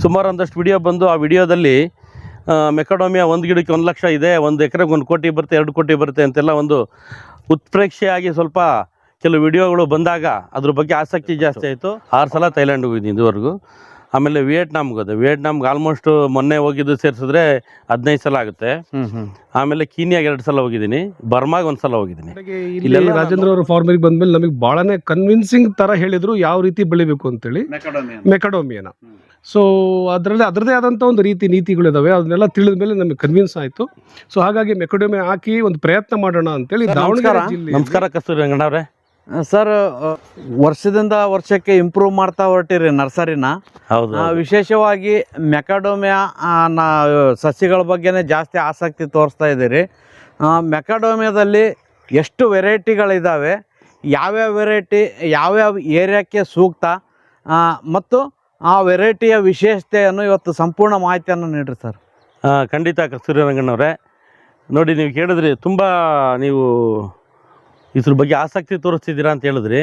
ಸುಮಾರು ಒಂದಷ್ಟು ವಿಡಿಯೋ ಬಂದು ಆ ವಿಡಿಯೋದಲ್ಲಿ ಮೆಕಡೋಮಿಯಾ ಒಂದು ಗಿಡಕ್ಕೆ 1 ಲಕ್ಷ ಇದೆ, 1 ಎಕರೆಗೆ 1 ಕೋಟಿ ಬರುತ್ತೆ, 2 ಕೋಟಿ ಬರುತ್ತೆ ಅಂತೆಲ್ಲ ಒಂದು ಉತ್ಪ್ರೇಕ್ಷೆಯಾಗಿ ಸ್ವಲ್ಪ ಕೆಲವು ವಿಡಿಯೋಗಳು ಬಂದಾಗ ಅದ್ರ ಬಗ್ಗೆ ಆಸಕ್ತಿ ಜಾಸ್ತಿ ಆಯಿತು. 6 ಸಲ ಥೈಲ್ಯಾಂಡ್ಗೆ ಹೋಗಿದ್ದೀನಿ ಇದುವರೆಗೂ. ಆಮೇಲೆ ವಿಯೆಟ್ನಾಮ್ಗೆ ಹೋದೆ. ವಿಯೆಟ್ನಾಮ್ಗೆ ಆಲ್ಮೋಸ್ಟ್ ಮೊನ್ನೆ ಹೋಗಿದ್ದು ಸೇರಿಸಿದ್ರೆ 15 ಸಲ ಆಗುತ್ತೆ. ಆಮೇಲೆ ಕೀನ್ಯಾಗೆ 2 ಸಲ ಹೋಗಿದ್ದೀನಿ, ಬರ್ಮಾಗೆ 1 ಸಲ ಹೋಗಿದ್ದೀನಿ. ಇಲ್ಲಿ ರಾಜೇಂದ್ರ ಅವರು ಫಾರ್ಮರಿಗೆ ಬಂದ್ಮೇಲೆ ನಮಗೆ ಬಹಳನೇ ಕನ್ವಿನ್ಸಿಂಗ್ ತರ ಹೇಳಿದ್ರು ಯಾವ ರೀತಿ ಬೆಳಿಬೇಕು ಅಂತೇಳಿ ಮೆಕಡೋಮಿಯಾನ. ಸೊ ಅದರದೇ ಆದಂಥ ಒಂದು ನೀತಿಗಳಿದಾವೆ, ಅದನ್ನೆಲ್ಲ ತಿಳಿದ ಮೇಲೆ ನಮಗೆ ಕನ್ವಿನ್ಸ್ ಆಯಿತು. ಸೊ ಹಾಗಾಗಿ ಮೆಕಡೋಮಿಯಾ ಹಾಕಿ ಒಂದು ಪ್ರಯತ್ನ ಮಾಡೋಣ ಅಂತೇಳಿ ದಾವಣಗೆರೆ ಜಿಲ್ಲೆ. ನಮಸ್ಕಾರ ಕಸ್ತೂರಿ ರಂಗಣ್ಣವ್ರೆ. ಸರ್, ವರ್ಷದಿಂದ ವರ್ಷಕ್ಕೆ ಇಂಪ್ರೂವ್ ಮಾಡ್ತಾ ಹೊರಟಿರಿ ನರ್ಸರಿನ. ಹೌದು. ವಿಶೇಷವಾಗಿ ಮೆಕಡೋಮಿಯಾ ಸಸಿಗಳ ಬಗ್ಗೆನೇ ಜಾಸ್ತಿ ಆಸಕ್ತಿ ತೋರಿಸ್ತಾ ಇದ್ದೀರಿ. ಮೆಕಡೋಮಿಯಾದಲ್ಲಿ ಎಷ್ಟು ವೆರೈಟಿಗಳಿದ್ದಾವೆ, ಯಾವ್ಯಾವ ವೆರೈಟಿ ಯಾವ್ಯಾವ ಏರಿಯಾಕ್ಕೆ ಸೂಕ್ತ ಮತ್ತು ಆ ವೆರೈಟಿಯ ವಿಶೇಷತೆಯನ್ನು ಇವತ್ತು ಸಂಪೂರ್ಣ ಮಾಹಿತಿಯನ್ನು ನೀಡ್ರಿ ಸರ್. ಖಂಡಿತ ಕಸ್ತೂರಿ ರಂಗಣ್ಣವ್ರೆ. ನೋಡಿ, ನೀವು ಕೇಳಿದ್ರಿ, ತುಂಬ ನೀವು ಇದ್ರ ಬಗ್ಗೆ ಆಸಕ್ತಿ ತೋರಿಸ್ತಿದ್ದೀರಾ ಅಂತ ಹೇಳಿದ್ರಿ.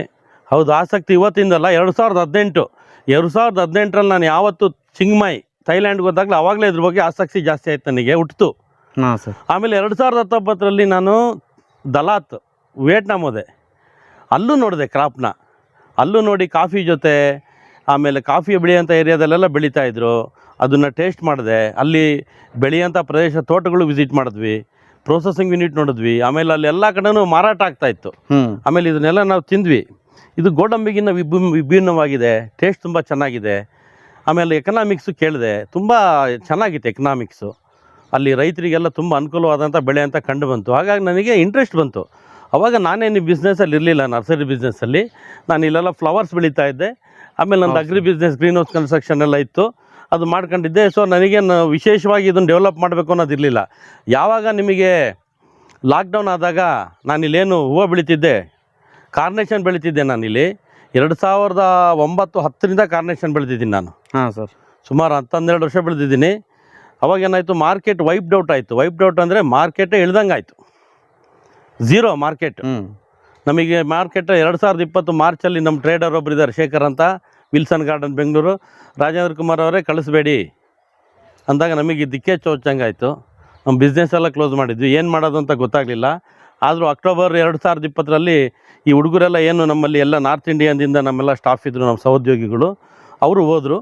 ಹೌದು, ಆಸಕ್ತಿ ಇವತ್ತಿಂದಲ್ಲ, 2018ರಲ್ಲಿ ನಾನು ಯಾವತ್ತು ಚಿಂಗ್ಮಾಯ್ ಥೈಲ್ಯಾಂಡ್ಗೆ ಹೋದಾಗಲೂ ಆವಾಗಲೇ ಇದ್ರ ಬಗ್ಗೆ ಆಸಕ್ತಿ ಜಾಸ್ತಿ ಆಯ್ತು, ನನಗೆ ಹುಟ್ಟಿತು. ಹಾಂ ಸರ್. ಆಮೇಲೆ 2019ರಲ್ಲಿ ನಾನು ದಲಾತ್ ವಿಯೆಟ್ನಾಮ್ ಹೋದೆ. ಅಲ್ಲೂ ನೋಡಿದೆ ಕ್ರಾಪ್ನ. ಅಲ್ಲೂ ನೋಡಿ ಕಾಫಿ ಜೊತೆ, ಆಮೇಲೆ ಕಾಫಿ ಬೆಳೆಯೋಂಥ ಏರಿಯಾದಲ್ಲೆಲ್ಲ ಬೆಳೀತಾಯಿದ್ರು, ಅದನ್ನು ಟೇಸ್ಟ್ ಮಾಡಿದೆ. ಅಲ್ಲಿ ಬೆಳೆಯೋಂಥ ಪ್ರದೇಶ ತೋಟಗಳು ವಿಸಿಟ್ ಮಾಡಿದ್ವಿ, ಪ್ರೊಸೆಸಿಂಗ್ ಯೂನಿಟ್ ನೋಡಿದ್ವಿ. ಆಮೇಲೆ ಅಲ್ಲಿ ಎಲ್ಲ ಕಡೆನೂ ಮಾರಾಟ ಆಗ್ತಾಯಿತ್ತು. ಆಮೇಲೆ ಇದನ್ನೆಲ್ಲ ನಾವು ತಿಂದ್ವಿ. ಇದು ಗೋಡಂಬಿಗಿನ್ನ ವಿಭಿನ್ನವಾಗಿದೆ, ಟೇಸ್ಟ್ ತುಂಬ ಚೆನ್ನಾಗಿದೆ. ಆಮೇಲೆ ಎಕನಾಮಿಕ್ಸು ಕೇಳಿದೆ, ತುಂಬ ಚೆನ್ನಾಗಿತ್ತು ಎಕನಾಮಿಕ್ಸು. ಅಲ್ಲಿ ರೈತರಿಗೆಲ್ಲ ತುಂಬ ಅನುಕೂಲವಾದಂಥ ಬೆಳೆ ಅಂತ ಕಂಡು ಬಂತು. ಹಾಗಾಗಿ ನನಗೆ ಇಂಟ್ರೆಸ್ಟ್ ಬಂತು. ಅವಾಗ ನಾನೇನು ಬಿಸ್ನೆಸ್ಸಲ್ಲಿ ಇರಲಿಲ್ಲ, ನರ್ಸರಿ ಬಿಸ್ನೆಸ್ಸಲ್ಲಿ. ನಾನು ಇಲ್ಲೆಲ್ಲ ಫ್ಲವರ್ಸ್ ಬೆಳೀತಾ ಇದ್ದೆ. ಆಮೇಲೆ ನಂದು agri business, green house construction ಎಲ್ಲ ಇತ್ತು, ಅದು ಮಾಡ್ಕೊಂಡಿದ್ದೆ. ಸೊ ನನಗೇನು ವಿಶೇಷವಾಗಿ ಇದನ್ನು ಡೆವಲಪ್ ಮಾಡಬೇಕು ಅನ್ನೋದಿರಲಿಲ್ಲ. ಯಾವಾಗ ನಿಮಗೆ ಲಾಕ್ಡೌನ್ ಆದಾಗ ನಾನಿಲ್ಲೇನು ಹೂವು ಬೆಳೀತಿದ್ದೆ, ಕಾರ್ನೇಷನ್ ಬೆಳೀತಿದ್ದೆ. ನಾನಿಲ್ಲಿ 2009-10ರಿಂದ ಕಾರ್ನೇಷನ್ ಬೆಳೆದಿದ್ದೀನಿ ನಾನು. ಹಾಂ ಸರ್. ಸುಮಾರು 10-12 ವರ್ಷ ಬೆಳೆದಿದ್ದೀನಿ. ಅವಾಗೇನಾಯಿತು, ಮಾರ್ಕೆಟ್ ವೈಪ್ಡ್ ಔಟ್ ಆಯಿತು. ವೈಪ್ಡ್ ಔಟ್ ಅಂದರೆ ಮಾರ್ಕೆಟೇ ಇಳ್ದಂಗೆ ಆಯಿತು, ಝೀರೋ ಮಾರ್ಕೆಟ್. ನಮಗೆ ಮಾರ್ಕೆಟ್ 2020 ಮಾರ್ಚಲ್ಲಿ ನಮ್ಮ ಟ್ರೇಡರ್ ಒಬ್ಬರು ಇದ್ದಾರೆ, ಶೇಖರ್ ಅಂತ, ವಿಲ್ಸನ್ ಗಾರ್ಡನ್ ಬೆಂಗಳೂರು. ರಾಜೇಂದ್ರ ಕುಮಾರ್ ಅವರೇ ಕಳಿಸ್ಬೇಡಿ ಅಂದಾಗ ನಮಗೆ ದಿಕ್ಕೇ ಚೋಚಂಗೆ ಆಯಿತು. ನಮ್ಮ ಬಿಸ್ನೆಸ್ ಎಲ್ಲ ಕ್ಲೋಸ್ ಮಾಡಿದ್ವಿ, ಏನು ಮಾಡೋದು ಅಂತ ಗೊತ್ತಾಗಲಿಲ್ಲ. ಆದರೂ ಅಕ್ಟೋಬರ್ 2020ರಲ್ಲಿ ಈ ಹುಡುಗರೆಲ್ಲ ಏನು ನಮ್ಮಲ್ಲಿ ಎಲ್ಲ ನಾರ್ತ್ ಇಂಡಿಯಾದಿಂದ ನಮ್ಮೆಲ್ಲ ಸ್ಟಾಫ್ ಇದ್ದರು, ನಮ್ಮ ಸಹೋದ್ಯೋಗಿಗಳು, ಅವರು ಹೋದರು.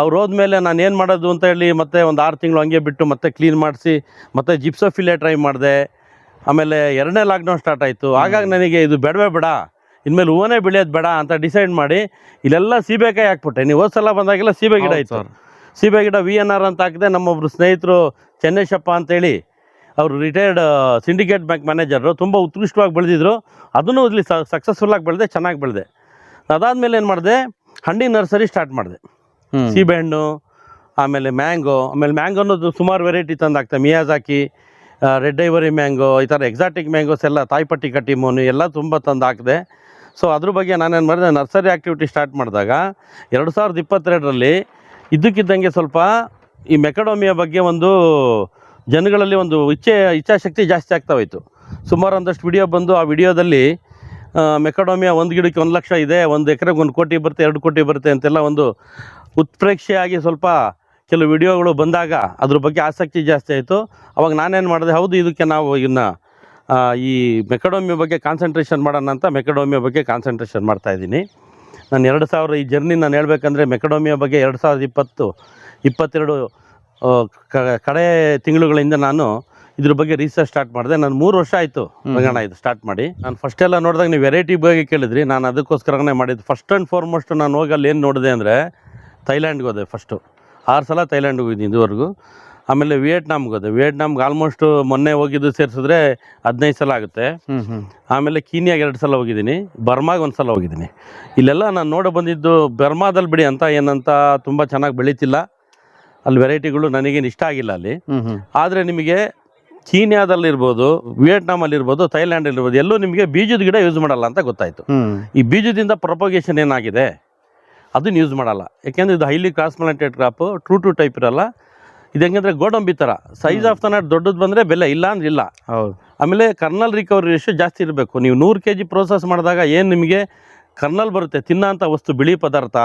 ಅವ್ರು ಹೋದ್ಮೇಲೆ ನಾನು ಏನು ಮಾಡೋದು ಅಂತ ಹೇಳಿ ಮತ್ತೆ ಒಂದು 6 ತಿಂಗಳು ಹಂಗೆ ಬಿಟ್ಟು ಮತ್ತೆ ಕ್ಲೀನ್ ಮಾಡಿಸಿ ಮತ್ತೆ ಜಿಪ್ಸೋಫಿಲೆ ಟ್ರೈ ಮಾಡಿದೆ. ಆಮೇಲೆ 2ನೇ ಲಾಕ್ಡೌನ್ ಸ್ಟಾರ್ಟ್ ಆಯಿತು. ಹಾಗಾಗಿ ನನಗೆ ಇದು ಬೇಡ, ಇನ್ಮೇಲೆ ಹೂವನೇ ಬೆಳೆಯೋದು ಬೇಡ ಅಂತ ಡಿಸೈಡ್ ಮಾಡಿ ಇಲ್ಲೆಲ್ಲ ಸೀಬೆಕಾಯಿ ಹಾಕ್ಬಿಟ್ಟೆ. ನೀವು ಹೋದ ಸಲ ಬಂದಾಗೆಲ್ಲ ಸೀಬೆ ಗಿಡ ಇತ್ತು. ಸೀಬೆ ಗಿಡ VNR ಅಂತ ಹಾಕಿದೆ. ನಮ್ಮೊಬ್ಬರು ಸ್ನೇಹಿತರು ಚೆನ್ನೇಶಪ್ಪ ಅಂತೇಳಿ, ಅವರು ರಿಟೈರ್ಡ್ ಸಿಂಡಿಕೇಟ್ ಬ್ಯಾಂಕ್ ಮ್ಯಾನೇಜರು, ತುಂಬ ಉತ್ಕೃಷ್ಟವಾಗಿ ಬೆಳೆದಿದ್ರು. ಅದನ್ನು ಇಲ್ಲಿ ಸಕ್ಸಸ್ಫುಲ್ಲಾಗಿ ಬೆಳೆದೆ, ಚೆನ್ನಾಗಿ ಬೆಳೆದೆ. ಅದಾದಮೇಲೆ ಏನು ಮಾಡಿದೆ, ಹಣ್ಣಿನ ನರ್ಸರಿ ಸ್ಟಾರ್ಟ್ ಮಾಡಿದೆ. ಸೀಬೆಹಣ್ಣು, ಆಮೇಲೆ ಮ್ಯಾಂಗೋ. ಆಮೇಲೆ ಮ್ಯಾಂಗೋನದು ಸುಮಾರು ವೆರೈಟಿ ತಂದು ಹಾಕ್ತೆ. ಮಿಯಾಜಾಕಿ, ರೆಡ್ ಐವರಿ ಮ್ಯಾಂಗೋ, ಈ ಥರ ಎಕ್ಸಾಟಿಕ್ ಮ್ಯಾಂಗೋಸ್ ಎಲ್ಲ, ತಾಯ್ಪಟ್ಟಿ ಕಟ್ಟಿಮೋನು ಎಲ್ಲ ತುಂಬ ತಂದು ಹಾಕಿದೆ. ಸೊ ಅದ್ರ ಬಗ್ಗೆ ನಾನೇನು ಮಾಡಿದೆ, ನರ್ಸರಿ ಆ್ಯಕ್ಟಿವಿಟಿ ಸ್ಟಾರ್ಟ್ ಮಾಡಿದಾಗ 2022ರಲ್ಲಿ ಇದ್ದಕ್ಕಿದ್ದಂಗೆ ಸ್ವಲ್ಪ ಈ ಮೆಕಡೋಮಿಯಾ ಬಗ್ಗೆ ಒಂದು ಜನಗಳಲ್ಲಿ ಒಂದು ಇಚ್ಛಾಶಕ್ತಿ ಜಾಸ್ತಿ ಆಗ್ತಾ ಹೋಯಿತು. ಸುಮಾರು ಒಂದಷ್ಟು ವಿಡಿಯೋ ಬಂದು ಆ ವಿಡಿಯೋದಲ್ಲಿ ಮೆಕಡೋಮಿಯಾ 1 ಗಿಡಕ್ಕೆ 1 ಲಕ್ಷ ಇದೆ, 1 ಎಕರೆಗೆ 1 ಕೋಟಿ ಬರುತ್ತೆ, 2 ಕೋಟಿ ಬರುತ್ತೆ ಅಂತೆಲ್ಲ ಒಂದು ಉತ್ಪ್ರೇಕ್ಷೆಯಾಗಿ ಸ್ವಲ್ಪ ಕೆಲವು ವಿಡಿಯೋಗಳು ಬಂದಾಗ ಅದ್ರ ಬಗ್ಗೆ ಆಸಕ್ತಿ ಜಾಸ್ತಿ ಆಯಿತು. ಅವಾಗ ನಾನೇನು ಮಾಡಿದೆ, ಹೌದು ಇದಕ್ಕೆ ನಾವು ಈ ಮೆಕಡೋಮಿಯಾ ಬಗ್ಗೆ ಕಾನ್ಸಂಟ್ರೇಷನ್ ಮಾಡೋಣ ಅಂತ ಮೆಕಡೋಮಿಯಾ ಬಗ್ಗೆ ಕಾನ್ಸಂಟ್ರೇಷನ್ ಮಾಡ್ತಾಯಿದ್ದೀನಿ. ನಾನು 2000 ಈ ಜರ್ನಿ ನಾನು ಹೇಳಬೇಕಂದ್ರೆ ಮೆಕಡೋಮಿಯಾ ಬಗ್ಗೆ 2020-22 ಕಡೆ ತಿಂಗಳುಗಳಿಂದ ನಾನು ಇದ್ರ ಬಗ್ಗೆ ರಿಸರ್ಚ್ ಸ್ಟಾರ್ಟ್ ಮಾಡಿದೆ. ನಾನು 3 ವರ್ಷ ಆಯಿತು ರಂಗಣ್ಣ ಇದು ಸ್ಟಾರ್ಟ್ ಮಾಡಿ. ನಾನು ಫಸ್ಟೆಲ್ಲ ನೋಡಿದಾಗ ನೀವು ವೆರೈಟಿ ಬಗ್ಗೆ ಕೇಳಿದ್ರಿ, ನಾನು ಅದಕ್ಕೋಸ್ಕರನೇ ಮಾಡಿದ್ದು. ಫಸ್ಟ್ ಆ್ಯಂಡ್ ಫಾರ್ಮೋಸ್ಟ್ ನಾನು ಹೋಗಲ್ಲಿ ಏನು ನೋಡಿದೆ ಅಂದರೆ ಥೈಲ್ಯಾಂಡ್ಗೆ ಹೋದೆ. ಫಸ್ಟು 6 ಸಲ ಥೈಲ್ಯಾಂಡ್ಗೆ ಹೋಗಿದ್ದೀನಿ ಇದುವರೆಗೂ. ಆಮೇಲೆ ವಿಯೆಟ್ನಾಮ್ಗೆ ಹೋದೆ. ವಿಯೆಟ್ನಾಮ್ಗೆ ಆಲ್ಮೋಸ್ಟ್ ಮೊನ್ನೆ ಹೋಗಿದ್ದು ಸೇರಿಸಿದ್ರೆ 15 ಸಲ ಆಗುತ್ತೆ. ಆಮೇಲೆ ಕೀನ್ಯಾಗೆ 2 ಸಲ ಹೋಗಿದ್ದೀನಿ, ಬರ್ಮಾಗೆ 1 ಸಲ ಹೋಗಿದ್ದೀನಿ. ಇಲ್ಲೆಲ್ಲ ನಾನು ನೋಡಿ ಬಂದಿದ್ದು ಬರ್ಮಾದಲ್ಲಿ ಬಿಡಿ ಅಂತ ಏನಂತ ತುಂಬ ಚೆನ್ನಾಗಿ ಬೆಳೀತಿಲ್ಲ, ಅಲ್ಲಿ ವೆರೈಟಿಗಳು ನನಗೇನು ಇಷ್ಟ ಆಗಿಲ್ಲ ಅಲ್ಲಿ. ಆದರೆ ನಿಮಗೆ ಕೀನ್ಯಾದಲ್ಲಿರ್ಬೋದು, ವಿಯೆಟ್ನಾಮಲ್ಲಿರ್ಬೋದು, ಥೈಲ್ಯಾಂಡಲ್ಲಿರ್ಬೋದು, ಎಲ್ಲೂ ನಿಮಗೆ ಬೀಜದ ಗಿಡ ಯೂಸ್ ಮಾಡಲ್ಲ ಅಂತ ಗೊತ್ತಾಯಿತು. ಈ ಬೀಜದಿಂದ ಪ್ರೊಪಗೇಷನ್ ಏನಾಗಿದೆ ಅದನ್ನು ಯೂಸ್ ಮಾಡಲ್ಲ. ಯಾಕೆಂದರೆ ಇದು highly crossplanted crop, true to type ಇರಲ್ಲ. ಇದು ಹೆಂಗಂದರೆ ಗೋಡಂಬಿ ಥರ ಸೈಜ್ ಆಫ್ ದ ನಟ್ ದೊಡ್ಡದು ಬಂದರೆ ಬೆಲೆ, ಇಲ್ಲ ಅಂದ್ರೆ ಇಲ್ಲ. ಹೌದು. ಆಮೇಲೆ ಕರ್ನಲ್ ರಿಕವರಿ ರೇಷಿಯೋ ಜಾಸ್ತಿ ಇರಬೇಕು. ನೀವು 100 kg ಪ್ರೋಸೆಸ್ ಮಾಡಿದಾಗ ಏನು ನಿಮಗೆ ಕರ್ನಲ್ ಬರುತ್ತೆ, ತಿನ್ನೋಂಥ ವಸ್ತು, ಬಿಳಿ ಪದಾರ್ಥ,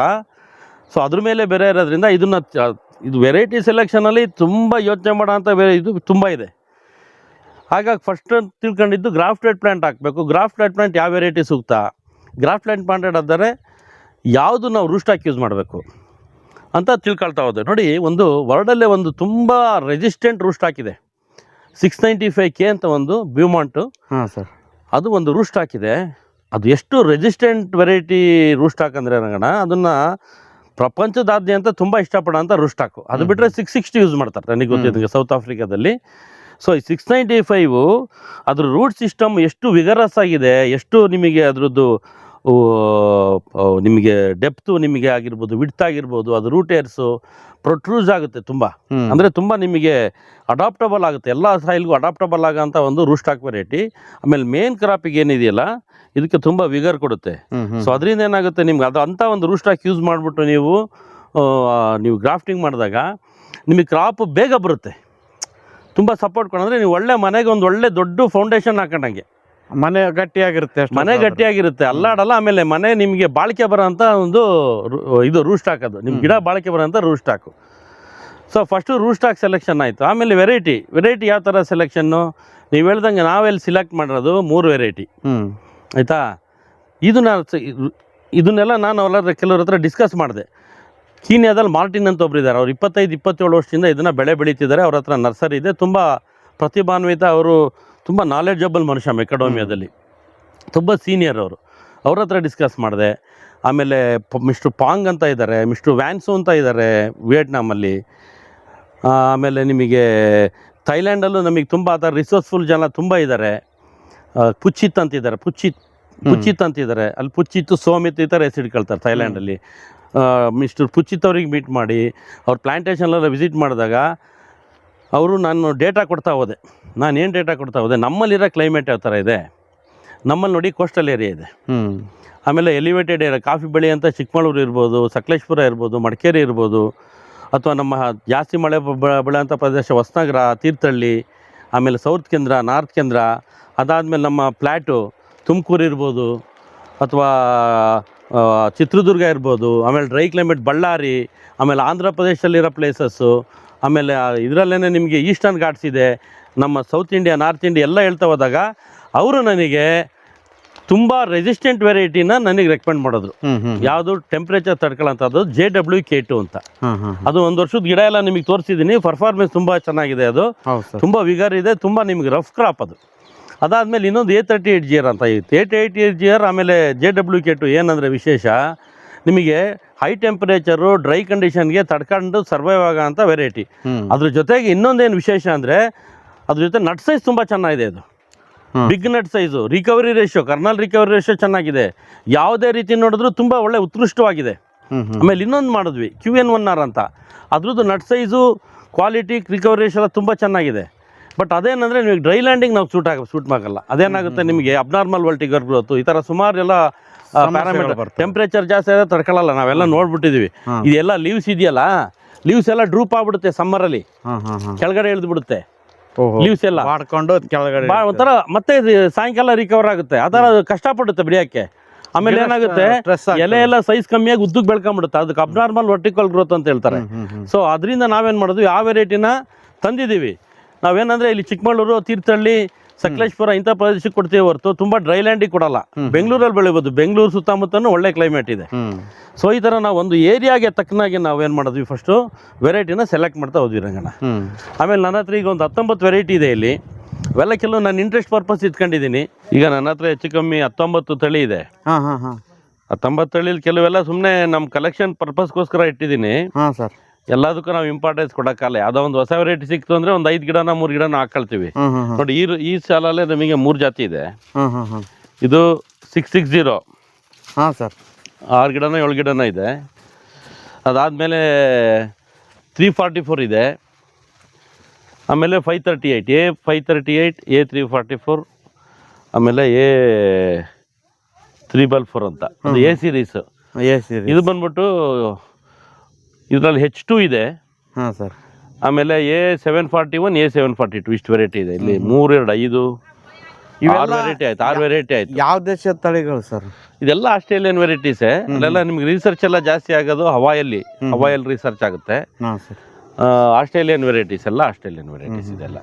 ಸೊ ಅದ್ರ ಮೇಲೆ ಬೇರೆ ಇರೋದ್ರಿಂದ ಇದನ್ನು ಇದು ವೆರೈಟಿ ಸೆಲೆಕ್ಷನಲ್ಲಿ ತುಂಬ ಯೋಚನೆ ಮಾಡೋ ಅಂಥ ಇದು ತುಂಬ ಇದೆ. ಹಾಗಾಗಿ ಫಸ್ಟ್ ತಿಳ್ಕೊಂಡಿದ್ದು ಗ್ರಾಫ್ಟೆಡ್ ಪ್ಲಾಂಟ್ ಹಾಕಬೇಕು. ಗ್ರಾಫ್ಟೆಡ್ ಪ್ಲಾಂಟ್ ಯಾವ ವೆರೈಟಿ ಸೂಕ್ತ, ಗ್ರಾಫ್ಟೆಡ್ ಪ್ಲಾಂಟೆಡ್ ಆದರೆ ಯಾವುದು ನಾವು ರೂಸ್ಟಾಕ್ ಯೂಸ್ ಮಾಡಬೇಕು ಅಂತ ತಿಳ್ಕೊಳ್ತಾ ಹೋದೆ. ನೋಡಿ, ಒಂದು ವರ್ಲ್ಡಲ್ಲೇ ಒಂದು ತುಂಬ ರೆಸಿಸ್ಟೆಂಟ್ ರೂಸ್ಟಾಕ್ ಇದೆ, 695K ಅಂತ ಒಂದು ಬ್ಯೂಮಾಂಟು. ಹಾಂ ಸರ್, ಅದು ಒಂದು ರೂಸ್ಟಾಕ್ ಇದೆ. ಅದು ಎಷ್ಟು ರೆಸಿಸ್ಟೆಂಟ್ ವೆರೈಟಿ ರೂಸ್ಟಾಕ್ ಅಂದರೆ ರಂಗಣ, ಅದನ್ನು ಪ್ರಪಂಚದಾದ್ಯಂತ ತುಂಬ ಇಷ್ಟಪಡೋಂಥ ರೂಸ್ಟಾಕು. ಅದು ಬಿಟ್ಟರೆ 660 ಯೂಸ್ ಮಾಡ್ತಾರೆ, ನನಗೆ ಗೊತ್ತಿದ್ದಂಗೆ ಸೌತ್ ಆಫ್ರಿಕಾದಲ್ಲಿ. ಸೊ ಈ 695 ಅದ್ರ ರೂಟ್ ಸಿಸ್ಟಮ್ ಎಷ್ಟು ವಿಗರಸ್ ಆಗಿದೆ, ಎಷ್ಟು ನಿಮಗೆ ಅದರದ್ದು ನಿಮಗೆ ಡೆಪ್ತು ನಿಮಗೆ ಆಗಿರ್ಬೋದು, ವಿಡ್ತ್ ಆಗಿರ್ಬೋದು, ಅದು ರೂಟ್ ಏರ್ಸು ಪ್ರೊಟ್ರೂಸ್ ಆಗುತ್ತೆ ತುಂಬ, ಅಂದರೆ ತುಂಬ ನಿಮಗೆ ಅಡಾಪ್ಟಬಲ್ ಆಗುತ್ತೆ, ಎಲ್ಲ ಸಾಯಿಲ್ಗೂ ಅಡಾಪ್ಟಬಲ್ ಆಗೋಂಥ ಒಂದು ರೂಸ್ಟಾಕ್ ವೆರೈಟಿ. ಆಮೇಲೆ ಮೇನ್ ಕ್ರಾಪಿಗೆ ಏನಿದೆಯಲ್ಲ ಇದಕ್ಕೆ ತುಂಬ ವಿಗರ್ ಕೊಡುತ್ತೆ. ಸೊ ಅದರಿಂದ ಏನಾಗುತ್ತೆ ನಿಮ್ಗೆ ಅದು ಅಂಥ ಒಂದು ರೂಸ್ಟಾಕ್ ಯೂಸ್ ಮಾಡಿಬಿಟ್ಟು ನೀವು ಗ್ರಾಫ್ಟಿಂಗ್ ಮಾಡಿದಾಗ ನಿಮಗೆ ಕ್ರಾಪ್ ಬೇಗ ಬರುತ್ತೆ, ತುಂಬ ಸಪೋರ್ಟ್ ಕೊಡೋದ್ರೆ ನೀವು ಒಳ್ಳೆ ಮನೆಗೆ ಒಂದು ಒಳ್ಳೆ ದೊಡ್ಡ ಫೌಂಡೇಶನ್ ಹಾಕೊಂಡಂಗೆ ಮನೆ ಗಟ್ಟಿಯಾಗಿರುತ್ತೆ, ಮನೆ ಗಟ್ಟಿಯಾಗಿರುತ್ತೆ, ಅಲ್ಲಾಡಲ್ಲ. ಆಮೇಲೆ ಮನೆ ನಿಮಗೆ ಬಾಳಿಕೆ ಬರೋಂಥ ಒಂದು ಇದು ರೂಸ್ಟಾಕ್, ಅದು ನಿಮ್ಮ ಗಿಡ ಬಾಳಿಕೆ ಬರೋಂಥ ರೂಸ್ಟಾಕು. ಸೊ ಫಸ್ಟು ರೂಸ್ಟಾಕ್ ಸೆಲೆಕ್ಷನ್ ಆಯಿತು. ಆಮೇಲೆ ವೆರೈಟಿ ಯಾವ ಥರ ಸೆಲೆಕ್ಷನ್ನು ನೀವು ಹೇಳ್ದಂಗೆ ನಾವೆಲ್ಲಿ ಸಿಲೆಕ್ಟ್ ಮಾಡಿರೋದು 3 ವೆರೈಟಿ ಆಯಿತಾ. ಇದನ್ನೆಲ್ಲ ನಾನು ಕೆಲವ್ರ ಹತ್ರ ಡಿಸ್ಕಸ್ ಮಾಡಿದೆ. ಕೀನ್ಯಾದಲ್ಲಿ ಮಾರ್ಟಿನ್ ಅಂತ ಒಬ್ರು ಇದ್ದಾರೆ, ಅವ್ರು 25-27 ವರ್ಷದಿಂದ ಇದನ್ನು ಬೆಳೆ ಬೆಳೀತಿದ್ದಾರೆ. ಅವ್ರ ಹತ್ರ ನರ್ಸರಿ ಇದೆ, ತುಂಬ ಪ್ರತಿಭಾನ್ವಿತ, ಅವರು ತುಂಬ ನಾಲೆಡ್ಜಬಲ್ ಮನುಷ್ಯ ಮೆಕಡೋಮಿಯಾದಲ್ಲಿ, ತುಂಬ ಸೀನಿಯರ್ ಅವರು. ಅವ್ರ ಹತ್ರ ಡಿಸ್ಕಸ್ ಮಾಡಿದೆ. ಆಮೇಲೆ ಮಿಸ್ಟರ್ ಪಾಂಗ್ ಅಂತ ಇದ್ದಾರೆ, ಮಿಸ್ಟರ್ ವ್ಯಾನ್ಸು ಅಂತ ಇದ್ದಾರೆ ವಿಯೆಟ್ನಾಮಲ್ಲಿ. ಆಮೇಲೆ ನಿಮಗೆ ಥೈಲ್ಯಾಂಡಲ್ಲೂ ನಮಗೆ ತುಂಬ ಆ ಥರ ರಿಸೋರ್ಸ್ಫುಲ್ ಜನ ತುಂಬ ಇದ್ದಾರೆ. ಪುಚ್ಚಿತ್ ಅಂತಿದ್ದಾರೆ, ಪುಚ್ಚಿತ್ ಅಂತಿದ್ದಾರೆ, ಅಲ್ಲಿ ಪುಚ್ಚಿತ್ತು ಸೋಮಿತ್ ಈ ಥರ ಹೆಸರಿಡ್ಕೊಳ್ತಾರೆ ಥೈಲ್ಯಾಂಡಲ್ಲಿ. ಮಿಸ್ಟರ್ ಪುಚ್ಚಿತ್ ಅವ್ರಿಗೆ ಮೀಟ್ ಮಾಡಿ ಅವ್ರ ಪ್ಲ್ಯಾಂಟೇಷನ್ಲೆಲ್ಲ ವಿಸಿಟ್ ಮಾಡಿದಾಗ ನಾನು ಡೇಟಾ ಕೊಡ್ತಾ ಹೋದೆ. ನಾನೇನು ಡೇಟಾ ಕೊಡ್ತಾ ಹೋದೆ, ನಮ್ಮಲ್ಲಿರೋ ಕ್ಲೈಮೇಟ್ ಯಾವ ಥರ ಇದೆ, ನಮ್ಮಲ್ಲಿ ನೋಡಿ ಕೋಸ್ಟಲ್ ಏರಿಯಾ ಇದೆ, ಆಮೇಲೆ ಎಲಿವೇಟೆಡ್ ಏರಿಯಾ, ಕಾಫಿ ಬೆಳೆ ಅಂತ ಚಿಕ್ಕಮಗಳೂರು ಇರ್ಬೋದು, ಸಕಲೇಶ್ಪುರ ಇರ್ಬೋದು, ಮಡಿಕೇರಿ ಇರ್ಬೋದು, ಅಥವಾ ನಮ್ಮ ಜಾಸ್ತಿ ಮಳೆ ಬೆಳೆಯೋಂಥ ಪ್ರದೇಶ ಹೊಸನಗರ, ತೀರ್ಥಹಳ್ಳಿ, ಆಮೇಲೆ ಸೌತ್ ಕೇಂದ್ರ, ನಾರ್ತ್ ಕೇಂದ್ರ, ಅದಾದಮೇಲೆ ನಮ್ಮ ಪ್ಲ್ಯಾಟು ತುಮಕೂರು ಇರ್ಬೋದು, ಅಥವಾ ಚಿತ್ರದುರ್ಗ ಇರ್ಬೋದು, ಆಮೇಲೆ ಡ್ರೈ ಕ್ಲೈಮೇಟ್ ಬಳ್ಳಾರಿ, ಆಮೇಲೆ ಆಂಧ್ರ ಪ್ರದೇಶದಲ್ಲಿರೋ ಪ್ಲೇಸಸ್ಸು, ಆಮೇಲೆ ಇದರಲ್ಲೇ ನಿಮಗೆ ಈಸ್ಟರ್ನ್ ಘಾಟ್ಸ್ ಇದೆ, ನಮ್ಮ ಸೌತ್ ಇಂಡಿಯಾ, ನಾರ್ತ್ ಇಂಡಿಯಾ ಎಲ್ಲ ಹೇಳ್ತಾ ಹೋದಾಗ ಅವರು ನನಗೆ ತುಂಬ ರೆಸಿಸ್ಟೆಂಟ್ ವೆರೈಟಿನ ನನಗೆ ರೆಕಮೆಂಡ್ ಮಾಡಿದ್ರು. ಯಾವುದು ಟೆಂಪ್ರೇಚರ್ ತಡ್ಕೊಳ್ಳೋಂಥದ್ದು JWK2 ಅಂತ. ಅದು 1 ವರ್ಷದ ಗಿಡ ಎಲ್ಲ ನಿಮಗೆ ತೋರಿಸಿದ್ದೀನಿ, ಪರ್ಫಾರ್ಮೆನ್ಸ್ ತುಂಬ ಚೆನ್ನಾಗಿದೆ, ಅದು ತುಂಬ ವಿಗರ್ ಇದೆ, ತುಂಬ ನಿಮಗೆ ರಫ್ ಕ್ರಾಪ್ ಅದು. ಅದಾದಮೇಲೆ ಇನ್ನೊಂದು A38GR ಅಂತ ಇತ್ತು, A38GR. ಆಮೇಲೆ JWK2 ಏನಂದರೆ ವಿಶೇಷ, ನಿಮಗೆ ಹೈ ಟೆಂಪರೇಚರು ಡ್ರೈ ಕಂಡೀಷನ್ಗೆ ತಡ್ಕೊಂಡು ಸರ್ವೈವ್ ಆಗೋಂಥ ವೆರೈಟಿ. ಅದ್ರ ಜೊತೆಗೆ ಇನ್ನೊಂದೇನು ವಿಶೇಷ ಅಂದರೆ ಅದ್ರ ಜೊತೆ ನಟ್ ಸೈಜ್ ತುಂಬ ಚೆನ್ನಾಗಿದೆ. ಅದು big nut size, recovery ratio, kernel recovery ratio ಚೆನ್ನಾಗಿದೆ, ಯಾವುದೇ ರೀತಿ ನೋಡಿದ್ರು ತುಂಬ ಒಳ್ಳೆ ಉತ್ಕೃಷ್ಟವಾಗಿದೆ. ಆಮೇಲೆ ಇನ್ನೊಂದು ಮಾಡಿದ್ವಿ QN1R ಅಂತ, ಅದ್ರದ್ದು nut size, quality, recovery ratio ಎಲ್ಲ ತುಂಬ ಚೆನ್ನಾಗಿದೆ. ಬಟ್ ಅದೇನಂದರೆ ನಿಮಗೆ ಡ್ರೈ ಲ್ಯಾಂಡಿಂಗ್ ನಾವು ಸೂಟ್ ಆಗಲ್ಲ. ಅದೇನಾಗುತ್ತೆ ನಿಮಗೆ ಅಬ್ನಾರ್ಮಲ್ ವರ್ಟಿಗಲ್ ಗ್ರೋತು, ಈ ಥರ ಸುಮಾರು ಎಲ್ಲ ಪ್ಯಾರಾಮೀಟರ್, ಟೆಂಪ್ರೇಚರ್ ಜಾಸ್ತಿ ಆದರೆ ತಡ್ಕೊಳ್ಳಲ್ಲ, ನಾವೆಲ್ಲ ನೋಡ್ಬಿಟ್ಟಿದ್ದೀವಿ. ಇದೆಲ್ಲ ಲೀವ್ಸ್ ಇದೆಯಲ್ಲ, ಲೀವ್ಸ್ ಎಲ್ಲ ಡ್ರೂಪ್ ಆಗ್ಬಿಡುತ್ತೆ ಸಮ್ಮರಲ್ಲಿ, ಕೆಳಗಡೆ ಇಳಿದು ಬಿಡುತ್ತೆ ಲೀವ್ಸ್ ಎಲ್ಲ ಮಾಡ್ಕೊಂಡು ಕೆಳಗಡೆ ಒಂಥರ, ಮತ್ತೆ ಸಾಯಂಕಾಲ ರಿಕವರ್ ಆಗುತ್ತೆ. ಆ ಥರ ಕಷ್ಟಪಡುತ್ತೆ ಬೆಳೆಯೋಕ್ಕೆ. ಆಮೇಲೆ ಏನಾಗುತ್ತೆ, ಎಲೆ ಎಲ್ಲ ಸೈಜ್ ಕಮ್ಮಿಯಾಗಿ ಉದ್ದಕ್ಕೆ ಬೆಳ್ಕೊಂಡ್ಬಿಡುತ್ತೆ, ಅದಕ್ಕೆ ಅಬ್ನಾರ್ಮಲ್ ವರ್ಟಿಕಲ್ ಗ್ರೋತ್ ಅಂತ ಹೇಳ್ತಾರೆ. ಸೊ ಅದರಿಂದ ನಾವೇನು ಮಾಡಿದ್ವಿ, ಆ ವೆರೈಟಿನ ತಂದಿದ್ದೀವಿ. ನಾವೇನಂದರೆ ಇಲ್ಲಿ ಚಿಕ್ಕಮಗಳೂರು, ತೀರ್ಥಹಳ್ಳಿ, ಸಕಲೇಶ್ಪುರ ಇಂಥ ಪ್ರದೇಶಕ್ಕೆ ಕೊಡ್ತೀವಿ ಹೊರತು ತುಂಬ ಡ್ರೈ ಲ್ಯಾಂಡಿಗೆ ಕೊಡಲ್ಲ. ಬೆಂಗಳೂರಲ್ಲಿ ಬೆಳಿಬೋದು, ಬೆಂಗಳೂರು ಸುತ್ತಮುತ್ತನೂ ಒಳ್ಳೆ ಕ್ಲೈಮೇಟ್ ಇದೆ. ಸೊ ಈ ಥರ ನಾವು ಒಂದು ಏರಿಯಾಗೆ ತಕ್ಕನಾಗಿ ನಾವೇನು ಮಾಡಿದ್ವಿ, ಫಸ್ಟು ವೆರೈಟಿನ ಸೆಲೆಕ್ಟ್ ಮಾಡ್ತಾ ಹೋದ್ವಿ ರಂಗಣ್ಣ. ಆಮೇಲೆ ನನ್ನ ಹತ್ರ ಈಗ ಒಂದು 19 ವೆರೈಟಿ ಇದೆ ಇಲ್ಲಿ. ಅವೆಲ್ಲ ಕೆಲವು ನಾನು ಇಂಟ್ರೆಸ್ಟ್ ಪರ್ಪಸ್ ಇಟ್ಕೊಂಡಿದ್ದೀನಿ. ಈಗ ನನ್ನ ಹತ್ರ ಹೆಚ್ಚು ಕಮ್ಮಿ 19 ತಳಿ ಇದೆ. 19 ತಳಿಲಿ ಕೆಲವೆಲ್ಲ ಸುಮ್ಮನೆ ನಮ್ಮ ಕಲೆಕ್ಷನ್ ಪರ್ಪಸ್ಗೋಸ್ಕರ ಇಟ್ಟಿದ್ದೀನಿ. ಸರ್, ಎಲ್ಲದಕ್ಕೂ ನಾವು ಇಂಪಾರ್ಟೆನ್ಸ್ ಕೊಡೋಕ್ಕಲ್ಲ. ಯಾವುದೋ ಒಂದು ಹೊಸ ವೆರೈಟಿ ಸಿಕ್ತು ಅಂದರೆ ಒಂದು 5 ಗಿಡನ 3 ಗಿಡನ ಹಾಕೊಳ್ತೀವಿ. ನೋಡಿ, ಈ ಸಾಲಲ್ಲೇ ನಮಗೆ 3 ಜಾತಿ ಇದೆ. ಇದು 660. ಹಾಂ ಸರ್, 6 ಗಿಡನ 7 ಗಿಡನ ಇದೆ. ಅದಾದಮೇಲೆ 344 ಇದೆ. ಆಮೇಲೆ 538, A538, A344, ಆಮೇಲೆ A344 ಅಂತ, ಅದು A ಸೀರೀಸ್. ಇದು ಬಂದ್ಬಿಟ್ಟು ಇದರಲ್ಲಿ H2 ಇದೆ. ಹಾಂ ಸರ್. ಆಮೇಲೆ A741, A742 ಇಷ್ಟು ವೆರೈಟಿ ಇದೆ ಇಲ್ಲಿ. 3, 2, 5 6 ವೆರೈಟಿ ಆಯ್ತು. 6 ವೆರೈಟಿ ಆಯ್ತು. ಯಾವ ದೇಶದ ತಳಿಗಳು ಸರ್? ಇದೆಲ್ಲ ಆಸ್ಟ್ರೇಲಿಯನ್ ವೆರೈಟೀಸೇ. ಅಲ್ಲೆಲ್ಲ ನಿಮ್ಗೆ ರಿಸರ್ಚ್ ಎಲ್ಲ ಜಾಸ್ತಿ ಆಗೋದು ಹವಾಯಲ್ಲಿ ರಿಸರ್ಚ್ ಆಗುತ್ತೆ. ಆಸ್ಟ್ರೇಲಿಯನ್ ವೆರೈಟೀಸ್ ಎಲ್ಲ ಆಸ್ಟ್ರೇಲಿಯನ್ ವೆರೈಟೀಸ್ ಇದೆಲ್ಲ.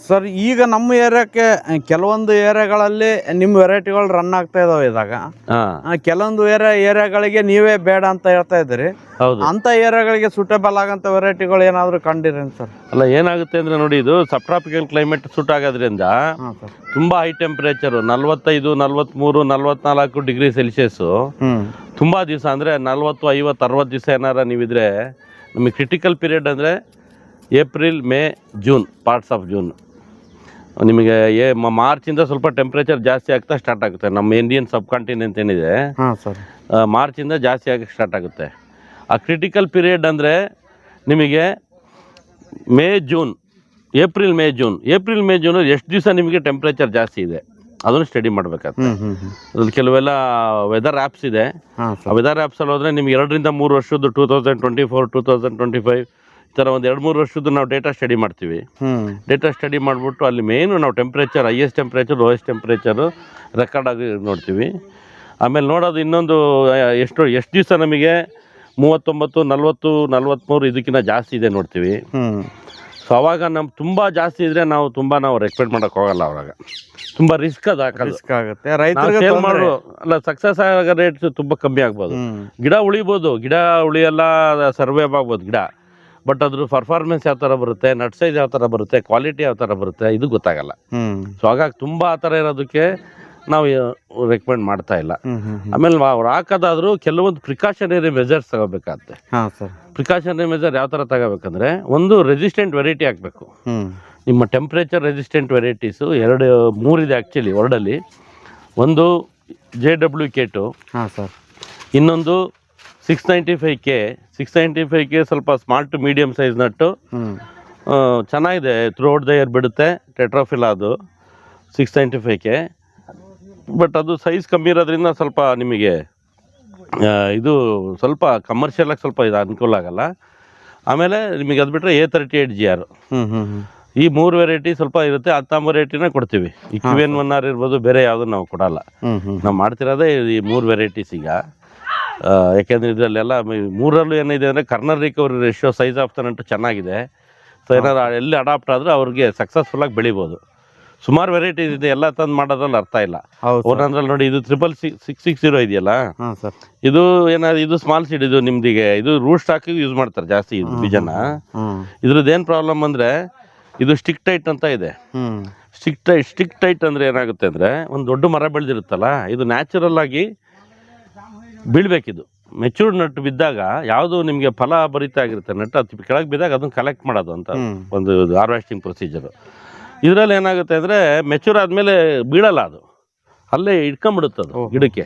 ಸರ್ ಈಗ ನಮ್ಮ ಏರಿಯಾಕ್ಕೆ ಕೆಲವೊಂದು ಏರಿಯಾಗಳಲ್ಲಿ ನಿಮ್ಮ ವೆರೈಟಿಗಳು ರನ್ ಆಗ್ತಾ ಇದಾವೆ ಇದಾಗ. ಕೆಲವೊಂದು ಏರಿಯಾಗಳಿಗೆ ನೀವೇ ಬೇಡ ಅಂತ ಹೇಳ್ತಾ ಇದ್ದೀರಿ. ಹೌದು, ಅಂತ ಏರಿಯಾಗಳಿಗೆ ಸೂಟೇಬಲ್ ಆಗಂತ ವೆರೈಟಿಗಳು ಏನಾದರೂ ಕಂಡಿರೇನು ಸರ್? ಅಲ್ಲ ಏನಾಗುತ್ತೆ ಅಂದರೆ ನೋಡಿ, ಇದು ಸಬ್ ಟ್ರಾಪಿಕಲ್ ಕ್ಲೈಮೇಟ್ ಸೂಟ್ ಆಗೋದ್ರಿಂದ ತುಂಬ ಹೈ ಟೆಂಪ್ರೇಚರು 45, 43, 44 ಡಿಗ್ರಿ ಸೆಲ್ಸಿಯಸ್ಸು ತುಂಬ ದಿವಸ ಅಂದರೆ 40, 50, 60 ದಿವಸ ಏನಾರ ನೀವಿದ್ರೆ ನಮಗೆ ಕ್ರಿಟಿಕಲ್ ಪೀರಿಯಡ್ ಅಂದರೆ April, May, June, parts of June. ನಿಮಗೆ ಮಾರ್ಚಿಂದ ಸ್ವಲ್ಪ ಟೆಂಪ್ರೇಚರ್ ಜಾಸ್ತಿ ಆಗ್ತಾ ಸ್ಟಾರ್ಟ್ ಆಗುತ್ತೆ. ನಮ್ಮ ಇಂಡಿಯನ್ ಸಬ್ ಕಾಂಟಿನೆಂಟ್ ಏನಿದೆ ಮಾರ್ಚಿಂದ ಜಾಸ್ತಿ ಆಗಕ್ಕೆ ಸ್ಟಾರ್ಟ್ ಆಗುತ್ತೆ. ಆ ಕ್ರಿಟಿಕಲ್ ಪೀರಿಯಡ್ ಅಂದರೆ ನಿಮಗೆ May, June, April, May, June. April, May, June ಎಷ್ಟು ದಿವಸ ನಿಮಗೆ ಟೆಂಪ್ರೇಚರ್ ಜಾಸ್ತಿ ಇದೆ ಅದನ್ನು ಸ್ಟಡಿ ಮಾಡಬೇಕಾಗುತ್ತೆ. ಅದ್ರಲ್ಲಿ ಕೆಲವೆಲ್ಲ ವೆದರ್ ಆ್ಯಪ್ಸ್ ಇದೆ. ಆ ವೆದರ್ ಆ್ಯಪ್ಸಲ್ಲಿ ಹೋದರೆ ನಿಮ್ಗೆ 2 ರಿಂದ 3 ವರ್ಷದ್ದು 2024, 2025 ಈ ಥರ ಒಂದು 2-3 ವರ್ಷದ್ದು ನಾವು ಡೇಟಾ ಸ್ಟಡಿ ಮಾಡ್ತೀವಿ. ಡೇಟಾ ಸ್ಟಡಿ ಮಾಡಿಬಿಟ್ಟು ಅಲ್ಲಿ ಮೇನು ನಾವು temperature, highest temperature, lowest temperature record ಆಗಿ ನೋಡ್ತೀವಿ. ಆಮೇಲೆ ನೋಡೋದು ಇನ್ನೊಂದು ಎಷ್ಟು ದಿವಸ ನಮಗೆ 39, 40, 43 ಇದಕ್ಕಿಂತ ಜಾಸ್ತಿ ಇದೆ ನೋಡ್ತೀವಿ. ಸೊ ಅವಾಗ ನಮ್ಗೆ ತುಂಬ ಜಾಸ್ತಿ ಇದ್ದರೆ ನಾವು ರೆಕಮೆಂಡ್ ಮಾಡೋಕ್ಕೆ ಹೋಗಲ್ಲ. ಅವಾಗ ತುಂಬ ರಿಸ್ಕ್ ಆಗುತ್ತೆ. ರೈತರಿಗೆ ಸೇಲ್ ಮಾಡೋ ಅಲ್ಲ, ಸಕ್ಸಸ್ ಆಗೋ ರೇಟ್ ತುಂಬ ಕಮ್ಮಿ ಆಗ್ಬೋದು. ಗಿಡ ಉಳಿಬೋದು, ಗಿಡ ಉಳಿಯಲ್ಲ, ಸರ್ವೈವ್ ಆಗ್ಬೋದು ಗಿಡ. ಬಟ್ ಅದ್ರ ಪರ್ಫಾರ್ಮೆನ್ಸ್ ಯಾವ ಥರ ಬರುತ್ತೆ, ನಟ್ ಸೈಜ್ ಯಾವ ಥರ ಬರುತ್ತೆ, ಕ್ವಾಲಿಟಿ ಯಾವ ಥರ ಬರುತ್ತೆ, ಇದು ಗೊತ್ತಾಗಲ್ಲ. ಸೊ ಹಾಗಾಗಿ ತುಂಬ ಆ ಥರ ಇರೋದಕ್ಕೆ ನಾವು ರೆಕಮೆಂಡ್ ಮಾಡ್ತಾ ಇಲ್ಲ. ಆಮೇಲೆ ಅವ್ರು ಹಾಕೋದಾದ್ರೂ ಕೆಲವೊಂದು ಪ್ರಿಕಾಷನರಿ ಮೆಜರ್ಸ್ ತಗೋಬೇಕಾಗುತ್ತೆ. ಪ್ರಿಕಾಷನರಿ ಮೆಜರ್ ಯಾವ ಥರ ತಗೋಬೇಕಂದ್ರೆ, ಒಂದು ರೆಸಿಸ್ಟೆಂಟ್ ವೆರೈಟಿ ಹಾಕಬೇಕು. ನಿಮ್ಮ ಟೆಂಪ್ರೇಚರ್ ರೆಸಿಸ್ಟೆಂಟ್ ವೆರೈಟೀಸು 3 ಇದೆ ಆ್ಯಕ್ಚುಲಿ ವರ್ಲ್ಡಲ್ಲಿ. ಒಂದು JWK2, ಇನ್ನೊಂದು 695K. 695K ಸ್ವಲ್ಪ small to medium size nut, ಚೆನ್ನಾಗಿದೆ, ಥ್ರೂಔಟ್ ದ ಇಯರ್ ಬಿಡುತ್ತೆ. ಟೆಟ್ರಾಫಿಲಾ ಅದು 695K. ಬಟ್ ಅದು ಸೈಜ್ ಕಮ್ಮಿ ಇರೋದ್ರಿಂದ ಸ್ವಲ್ಪ ನಿಮಗೆ ಇದು ಸ್ವಲ್ಪ ಕಮರ್ಷಿಯಲಾಗಿ ಸ್ವಲ್ಪ ಇದು ಅನುಕೂಲ ಆಗಲ್ಲ. ಆಮೇಲೆ ನಿಮಗೆ ಅದು ಬಿಟ್ಟರೆ A38GR, ಈ 3 ವೆರೈಟಿ ಸ್ವಲ್ಪ ಇರುತ್ತೆ. 19 ವೆರೈಟಿನ ಕೊಡ್ತೀವಿ. ಈ QN1R ಇರ್ಬೋದು, ಬೇರೆ ಯಾವುದೂ ನಾವು ಕೊಡಲ್ಲ. ನಾವು ಮಾಡ್ತಿರೋದೇ ಈ 3 ವೆರೈಟೀಸ್ ಈಗ. ಯಾಕೆಂದರೆ ಇದರಲ್ಲೆಲ್ಲ 3ರಲ್ಲೂ ಏನಿದೆ ಅಂದರೆ kernel recovery ratio, size of the nut ಚೆನ್ನಾಗಿದೆ. ಸೊ ಏನಾದ್ರು ಎಲ್ಲಿ ಅಡಾಪ್ಟ್ ಆದರೆ ಅವ್ರಿಗೆ ಸಕ್ಸಸ್ಫುಲ್ಲಾಗಿ ಬೆಳಿಬೋದು. ಸುಮಾರು ವೆರೈಟೀಸ್ ಇದೆ, ಎಲ್ಲ ತಂದು ಮಾಡೋದ್ರಲ್ಲಿ ಅರ್ಥ ಇಲ್ಲ. ಒಂದೊಂದ್ರಲ್ಲಿ ನೋಡಿ, ಇದು 660 ಇದೆಯಲ್ಲ, ಇದು ಇದು ಸ್ಮಾಲ್ ಸೀಡ್. ಇದು ನಿಮ್ದಿಗೆ ಇದು ರೂಟ್ ಸ್ಟಾಕಿಗೆ ಯೂಸ್ ಮಾಡ್ತಾರೆ ಜಾಸ್ತಿ ಇದು ಬೀಜನ. ಇದ್ರದ್ದು ಏನು ಪ್ರಾಬ್ಲಮ್ ಅಂದರೆ, ಇದು ಸ್ಟಿಕ್ ಟೈಟ್ ಅಂತ ಇದೆ. ಸ್ಟಿಕ್ ಟೈಟ್ ಅಂದರೆ ಏನಾಗುತ್ತೆ ಅಂದರೆ, ಒಂದು ದೊಡ್ಡ ಮರ ಬೆಳೆದಿರುತ್ತಲ್ಲ, ಇದು ನ್ಯಾಚುರಲ್ ಆಗಿ ಬೀಳ್ಬೇಕಿದು. ಮೆಚೂರ್ಡ್ ನಟ್ಟು ಬಿದ್ದಾಗ ಯಾವುದು ನಿಮಗೆ ಫಲ ಭರಿತ ಆಗಿರುತ್ತೆ ನಟ್ಟು, ಅದು ಕೆಳಗೆ ಬಿದ್ದಾಗ ಅದನ್ನು ಕಲೆಕ್ಟ್ ಮಾಡೋದು ಅಂತ ಒಂದು ಹಾರ್ವೆಸ್ಟಿಂಗ್ ಪ್ರೊಸೀಜರು. ಇದರಲ್ಲಿ ಏನಾಗುತ್ತೆ ಅಂದರೆ, ಮೆಚೂರ್ ಆದಮೇಲೆ ಬೀಳಲ್ಲ, ಅದು ಅಲ್ಲೇ ಇಟ್ಕೊಂಬಿಡುತ್ತೆ ಅದು ಗಿಡಕ್ಕೆ.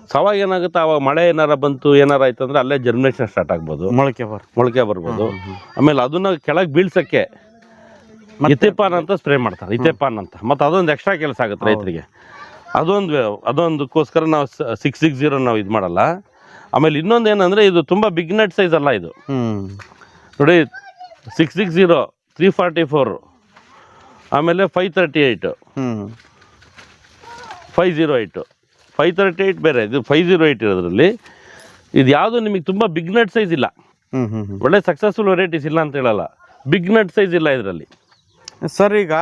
ಸೊ ಅವಾಗ ಏನಾಗುತ್ತೆ, ಅವಾಗ ಮಳೆ ಏನಾರ ಬಂತು, ಏನಾರ ಆಯ್ತು ಅಂದರೆ ಅಲ್ಲೇ ಜರ್ಮಿನೇಷನ್ ಸ್ಟಾರ್ಟ್ ಆಗ್ಬೋದು, ಮೊಳಕೆ ಬರ್ಬೋದು. ಆಮೇಲೆ ಅದನ್ನು ಕೆಳಗೆ ಬೀಳ್ಸೋಕ್ಕೆ ಇಥೆಪಾನ್ ಅಂತ ಸ್ಪ್ರೇ ಮಾಡ್ತಾರೆ, ಇಥೆಪಾನ್ ಅಂತ. ಮತ್ತು ಅದೊಂದು ಎಕ್ಸ್ಟ್ರಾ ಕೆಲಸ ಆಗುತ್ತೆ ರೈತರಿಗೆ. ಅದೊಂದಕ್ಕೋಸ್ಕರ ನಾವು 660 ನಾವು ಇದು ಮಾಡಲ್ಲ. ಆಮೇಲೆ ಇನ್ನೊಂದು ಏನಂದರೆ, ಇದು ತುಂಬ ಬಿಗ್ ನಟ್ ಸೈಜ್ ಅಲ್ಲ ಇದು. ನೋಡಿ, 660, 344, ಆಮೇಲೆ 538, 508, 538 ಬೇರೆ, ಇದು 508 ಇರೋದ್ರಲ್ಲಿ. ಇದು ಯಾವುದು ನಿಮಗೆ ತುಂಬ ಬಿಗ್ ನಟ್ ಸೈಜ್ ಇಲ್ಲ. ಒಳ್ಳೆ ಸಕ್ಸಸ್ಫುಲ್ ವೆರೈಟೀಸ್ ಇಲ್ಲ ಅಂತ ಹೇಳಲ್ಲ, ಬಿಗ್ ನಟ್ ಸೈಜ್ ಇಲ್ಲ ಇದರಲ್ಲಿ. ಸರ್, ಈಗ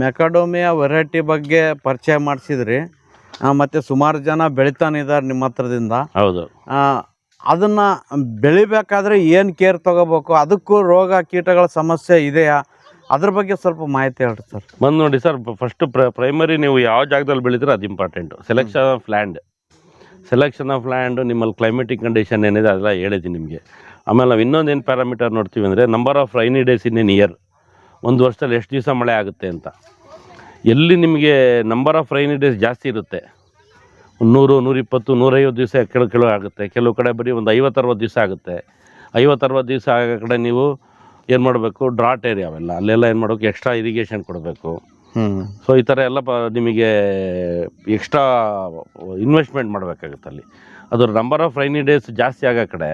ಮೆಕಾಡೋಮಿಯಾ ವೆರೈಟಿ ಬಗ್ಗೆ ಪರಿಚಯ ಮಾಡಿಸಿದ್ರಿ, ಮತ್ತು ಸುಮಾರು ಜನ ಬೆಳಿತಾನಿದ್ದಾರೆ ನಿಮ್ಮ ಹತ್ರದಿಂದ. ಹೌದು. ಅದನ್ನು ಬೆಳಿಬೇಕಾದ್ರೆ ಏನು ಕೇರ್ ತೊಗೋಬೇಕು, ಅದಕ್ಕೂ ರೋಗ ಕೀಟಗಳ ಸಮಸ್ಯೆ ಇದೆಯಾ, ಅದ್ರ ಬಗ್ಗೆ ಸ್ವಲ್ಪ ಮಾಹಿತಿ ಹೇಳ್ರಿ ಸರ್. ಬಂದು ನೋಡಿ ಸರ್, ಫಸ್ಟು ಪ್ರೈಮರಿ ನೀವು ಯಾವ ಜಾಗದಲ್ಲಿ ಬೆಳಿತೀರೋ ಅದು ಇಂಪಾರ್ಟೆಂಟು. ಸೆಲೆಕ್ಷನ್ ಆಫ್ ಲ್ಯಾಂಡ್, ನಿಮ್ಮಲ್ಲಿ ಕ್ಲೈಮೆಟಿಕ್ ಕಂಡೀಷನ್ ಏನಿದೆ ಅದೆಲ್ಲ ಹೇಳಿದ್ದೀನಿ ನಿಮಗೆ. ಆಮೇಲೆ ನಾವು ಇನ್ನೊಂದೇನು ಪ್ಯಾರಾಮೀಟರ್ ನೋಡ್ತೀವಿ ಅಂದರೆ, number of rainy days in N year. ಒಂದು ವರ್ಷದಲ್ಲಿ ಎಷ್ಟು ದಿವಸ ಮಳೆ ಆಗುತ್ತೆ ಅಂತ. ಎಲ್ಲಿ ನಿಮಗೆ ನಂಬರ್ ಆಫ್ ರೈನಿ ಡೇಸ್ ಜಾಸ್ತಿ ಇರುತ್ತೆ, 100, 120, 150 ದಿವಸ ಕೆಲವು ಆಗುತ್ತೆ. ಕೆಲವು ಕಡೆ ಬರೀ ಒಂದು 50-60 ದಿವಸ ಆಗುತ್ತೆ. 50-60 ದಿವಸ ಆಗೋ ಕಡೆ ನೀವು ಏನು ಮಾಡಬೇಕು, ಡ್ರಾಟ್ ಏರಿಯಾ ಅವೆಲ್ಲ, ಅಲ್ಲೆಲ್ಲ ಏನು ಮಾಡಬೇಕು, ಎಕ್ಸ್ಟ್ರಾ ಇರಿಗೇಷನ್ ಕೊಡಬೇಕು. ಸೊ ಈ ಥರ ಎಲ್ಲ ನಿಮಗೆ ಎಕ್ಸ್ಟ್ರಾ ಇನ್ವೆಸ್ಟ್ಮೆಂಟ್ ಮಾಡಬೇಕಾಗುತ್ತೆ ಅಲ್ಲಿ. ಅದ್ರ ನಂಬರ್ ಆಫ್ ರೈನಿ ಡೇಸ್ ಜಾಸ್ತಿ ಆಗೋ ಕಡೆ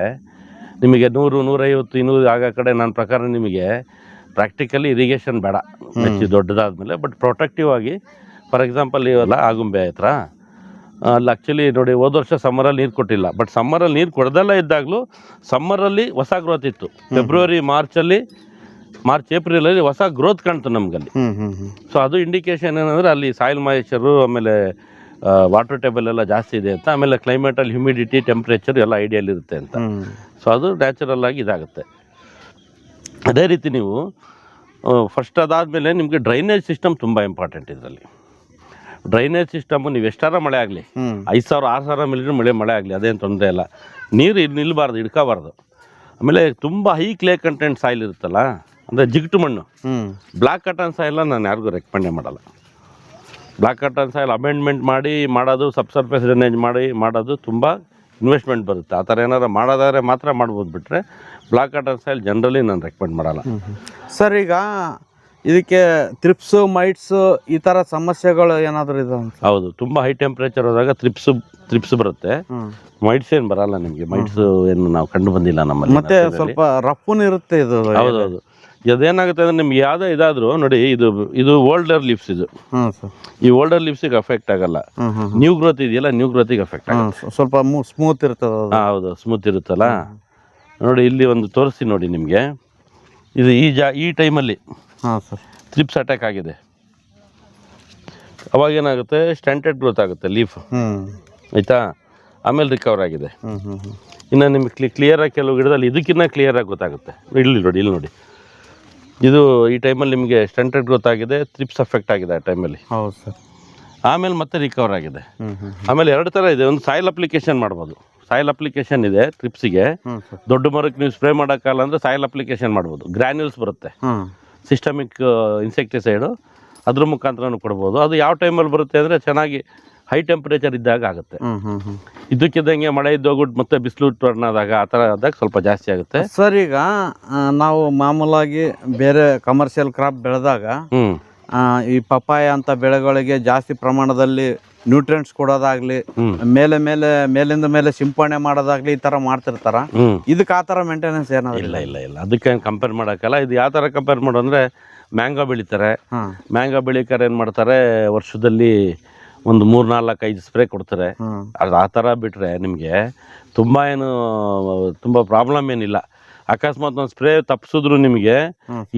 ನಿಮಗೆ 100, 150, 200 ಆಗೋ ಕಡೆ ನನ್ನ ಪ್ರಕಾರ ನಿಮಗೆ ಪ್ರಾಕ್ಟಿಕಲಿ ಇರಿಗೇಷನ್ ಬೇಡ, ಹೆಚ್ಚು ದೊಡ್ಡದಾದ್ಮೇಲೆ. ಬಟ್ ಪ್ರೊಟೆಕ್ಟಿವ್ ಆಗಿ, ಫಾರ್ ಎಕ್ಸಾಂಪಲ್ ಇವೆಲ್ಲ ಆಗುಂಬೆ ಹತ್ರ ಅಲ್ಲಿ ಆ್ಯಕ್ಚುಲಿ ನೋಡಿ ಹೋದ ವರ್ಷ ಸಮ್ಮರಲ್ಲಿ ನೀರು ಕೊಟ್ಟಿಲ್ಲ, ಬಟ್ ಸಮ್ಮರಲ್ಲಿ ನೀರು ಕೊಡದೆಲ್ಲ ಇದ್ದಾಗಲೂ ಸಮ್ಮರಲ್ಲಿ ಹೊಸ ಗ್ರೋತ್ ಇತ್ತು. ಫೆಬ್ರವರಿ ಮಾರ್ಚ್ ಏಪ್ರಿಲಲ್ಲಿ ಹೊಸ ಗ್ರೋತ್ ಕಾಣ್ತು ನಮಗಲ್ಲಿ. ಸೊ ಅದು ಇಂಡಿಕೇಶನ್ ಏನಂದರೆ ಅಲ್ಲಿ ಸಾಯಿಲ್ ಮಾಯಿಶ್ಚರು, ಆಮೇಲೆ ವಾಟರ್ ಟೇಬಲ್ ಎಲ್ಲ ಜಾಸ್ತಿ ಇದೆ ಅಂತ, ಆಮೇಲೆ ಕ್ಲೈಮೇಟಲ್ಲಿ ಹ್ಯುಮಿಡಿಟಿ, ಟೆಂಪ್ರೇಚರ್ ಎಲ್ಲ ಐಡಿಯಲ್ ಇರುತ್ತೆ ಅಂತ. ಸೊ ಅದು ನ್ಯಾಚುರಲ್ ಆಗಿ ಇದಾಗುತ್ತೆ. ಅದೇ ರೀತಿ ನೀವು ಫಸ್ಟ್ ಅದಾದಮೇಲೆ ನಿಮಗೆ ಡ್ರೈನೇಜ್ ಸಿಸ್ಟಮ್ ತುಂಬ ಇಂಪಾರ್ಟೆಂಟ್. ಇದರಲ್ಲಿ ಡ್ರೈನೇಜ್ ಸಿಸ್ಟಮು ನೀವು ಎಷ್ಟಾರ ಮಳೆ ಆಗಲಿ, 5,000 6,000 ಮಿಲಿಮೀಟರ್ ಮಳೆ ಆಗಲಿ, ಅದೇನು ತೊಂದರೆ ಇಲ್ಲ. ನೀರು ನಿಲ್ಲಬಾರ್ದು, ಹಿಡ್ಕೋಬಾರ್ದು. ಆಮೇಲೆ ತುಂಬ ಹೈ ಕ್ಲೇ ಕಂಟೆಂಟ್ ಸಾಯಿಲ್ ಇರುತ್ತಲ್ಲ, ಅಂದರೆ ಜಿಗುಟು ಮಣ್ಣು, ಬ್ಲ್ಯಾಕ್ ಕಾಟನ್ ಸಾಯಿಲ್ನ ನಾನು ಯಾರಿಗೂ ರೆಕಮೆಂಡೇ ಮಾಡಲ್ಲ. ಬ್ಲ್ಯಾಕ್ ಕಾಟನ್ ಸಾಯಿಲ್ ಅಮೆಂಡ್ಮೆಂಟ್ ಮಾಡೋದು, ಸಬ್ಸರ್ಫೇಸ್ ಡ್ರೈನೇಜ್ ಮಾಡೋದು ತುಂಬ ಇನ್ವೆಸ್ಟ್ಮೆಂಟ್ ಬರುತ್ತೆ. ಆ ಥರ ಏನಾರು ಮಾಡೋದಾದ್ರೆ ಮಾತ್ರ ಮಾಡ್ಬೋದು, ಬಿಟ್ಟರೆ ಬ್ಲ್ಯಾಕ್ ಕಾಟನ್ ಸಾಯಿಲ್ ಜನರಲಿ ನಾನು ರೆಕಮೆಂಡ್ ಮಾಡಲ್ಲ. ಸರ್, ಈಗ ಇದಕ್ಕೆ ಥ್ರಿಪ್ಸು, ಮೈಟ್ಸು ಈ ಥರ ಸಮಸ್ಯೆಗಳು ಏನಾದರೂ ಇದೆ? ಹೌದು, ತುಂಬ ಹೈ ಟೆಂಪ್ರೇಚರ್ ಹೋದಾಗ ಥ್ರಿಪ್ಸ್ ಬರುತ್ತೆ. ಮೈಟ್ಸ್ ಏನು ಬರಲ್ಲ ನಿಮಗೆ. ಮೈಟ್ಸ್ ಏನು ನಾವು ಕಂಡು ಬಂದಿಲ್ಲ ನಮ್ಮಲ್ಲಿ. ಮತ್ತೆ ಸ್ವಲ್ಪ ರಫ್ಫುನ್ ಇರುತ್ತೆ ಇದು. ಹೌದೌದು. ಅದೇನಾಗುತ್ತೆ ಅಂದರೆ ನಿಮ್ಗೆ ಯಾವುದೇ ಇದಾದರೂ ನೋಡಿ, ಇದು ಓಲ್ಡರ್ ಲೀವ್ಸ್. ಇದು ಈ ಓಲ್ಡರ್ ಲೀವ್ಸಿಗೆ ಅಫೆಕ್ಟ್ ಆಗಲ್ಲ. ನ್ಯೂ ಗ್ರೋತ್ ಇದೆಯಲ್ಲ, ನ್ಯೂ ಗ್ರೋತಿಗೆ ಅಫೆಕ್ಟ್ ಆಗುತ್ತೆ. ಸ್ವಲ್ಪ ಸ್ಮೂತ್ ಇರ್ತದೆ. ಹೌದು, ಸ್ಮೂತ್ ಇರುತ್ತಲ್ಲ. ನೋಡಿ ಇಲ್ಲಿ ಒಂದು ತೋರಿಸಿ ನೋಡಿ ನಿಮಗೆ. ಇದು ಈ ಟೈಮಲ್ಲಿ ಥ್ರಿಪ್ಸ್ ಅಟ್ಯಾಕ್ ಆಗಿದೆ. ಅವಾಗ ಏನಾಗುತ್ತೆ, ಸ್ಟ್ಯಾಂಟೆಡ್ ಗ್ರೋತ್ ಆಗುತ್ತೆ ಲೀಫ್, ಆಯಿತಾ. ಆಮೇಲೆ ರಿಕವರ್ ಆಗಿದೆ. ಇನ್ನು ನಿಮಗೆ ಕ್ಲಿಯರಾಗಿ ಕೆಲವು ಗಿಡದಲ್ಲಿ ಇದಕ್ಕಿಂತ ಕ್ಲಿಯರಾಗಿ ಗೊತ್ತಾಗುತ್ತೆ. ಇಲ್ಲಿ ನೋಡಿ ಇದು ಈ ಟೈಮಲ್ಲಿ ನಿಮಗೆ ಸ್ಟಂಟೆಡ್ ಗ್ರೋತ್ ಆಗಿದೆ, ಥ್ರಿಪ್ಸ್ ಅಫೆಕ್ಟ್ ಆಗಿದೆ ಆ ಟೈಮಲ್ಲಿ. ಹೌದು ಸರ್. ಆಮೇಲೆ ಮತ್ತೆ ರಿಕವರ್ ಆಗಿದೆ. ಆಮೇಲೆ 2 ಥರ ಇದೆ. ಒಂದು ಸಾಯಿಲ್ ಅಪ್ಲಿಕೇಶನ್ ಮಾಡ್ಬೋದು. ಸಾಯಿಲ್ ಅಪ್ಲಿಕೇಶನ್ ಇದೆ ಥ್ರಿಪ್ಸಿಗೆ. ದೊಡ್ಡ ಮರಕ್ಕೆ ನೀವು ಸ್ಪ್ರೇ ಮಾಡೋಕ್ಕಲ್ಲ ಅಂದರೆ ಸಾಯಿಲ್ ಅಪ್ಲಿಕೇಶನ್ ಮಾಡ್ಬೋದು. ಗ್ರ್ಯಾನ್ಯೂಲ್ಸ್ ಬರುತ್ತೆ, ಸಿಸ್ಟಮಿಕ್ ಇನ್ಸೆಕ್ಟಿಸೈಡು, ಅದ್ರ ಮುಖಾಂತರನೂ ಕೊಡ್ಬೋದು. ಅದು ಯಾವ ಟೈಮಲ್ಲಿ ಬರುತ್ತೆ ಅಂದರೆ ಚೆನ್ನಾಗಿ ಹೈ ಟೆಂಪ್ರೇಚರ್ ಇದ್ದಾಗ ಆಗುತ್ತೆ. ಇದಕ್ಕಿದ್ದಂಗೆ ಮಳೆ ಇದ್ದೋಗ್ಬಿಟ್ಟು ಮತ್ತೆ ಬಿಸಿಲು ಟರ್ನ್ ಆದಾಗ, ಆ ಥರ ಆದಾಗ ಸ್ವಲ್ಪ ಜಾಸ್ತಿ ಆಗುತ್ತೆ. ಸರ್, ಈಗ ನಾವು ಮಾಮೂಲಾಗಿ ಬೇರೆ ಕಮರ್ಷಿಯಲ್ ಕ್ರಾಪ್ ಬೆಳೆದಾಗ ಈ ಪಪ್ಪಾಯ ಅಂತ ಬೆಳೆಗಳಿಗೆ ಜಾಸ್ತಿ ಪ್ರಮಾಣದಲ್ಲಿ ನ್ಯೂಟ್ರಿಯೆಂಟ್ಸ್ ಕೊಡೋದಾಗ್ಲಿ, ಮೇಲಿಂದ ಮೇಲೆ ಸಿಂಪಡಣೆ ಮಾಡೋದಾಗ್ಲಿ, ಈ ತರ ಮಾಡ್ತಿರ್ತಾರ. ಇದಕ್ಕೆ ಆ ತರ ಮೇಂಟೆನೆನ್ಸ್ ಏನಾದ್ರು? ಇಲ್ಲ, ಅದಕ್ಕೆ ಕಂಪೇರ್ ಮಾಡೋಕ್ಕಲ್ಲ. ಇದು ಯಾವ ಥರ ಕಂಪೇರ್ ಮಾಡೋ ಅಂದರೆ, ಮ್ಯಾಂಗೋ ಬೆಳಿತಾರೆ. ಮ್ಯಾಂಗೋ ಬೆಳಿಕಾರೆ ಏನು ಮಾಡ್ತಾರೆ, ವರ್ಷದಲ್ಲಿ ಒಂದು 3-4-5 ಸ್ಪ್ರೇ ಕೊಡ್ತಾರೆ. ಅದು ಆ ಥರ ಬಿಟ್ಟರೆ ನಿಮಗೆ ತುಂಬ ಪ್ರಾಬ್ಲಮ್ ಏನಿಲ್ಲ. ಅಕಸ್ಮಾತ್ ಒಂದು ಸ್ಪ್ರೇ ತಪ್ಪಿಸಿದ್ರು ನಿಮಗೆ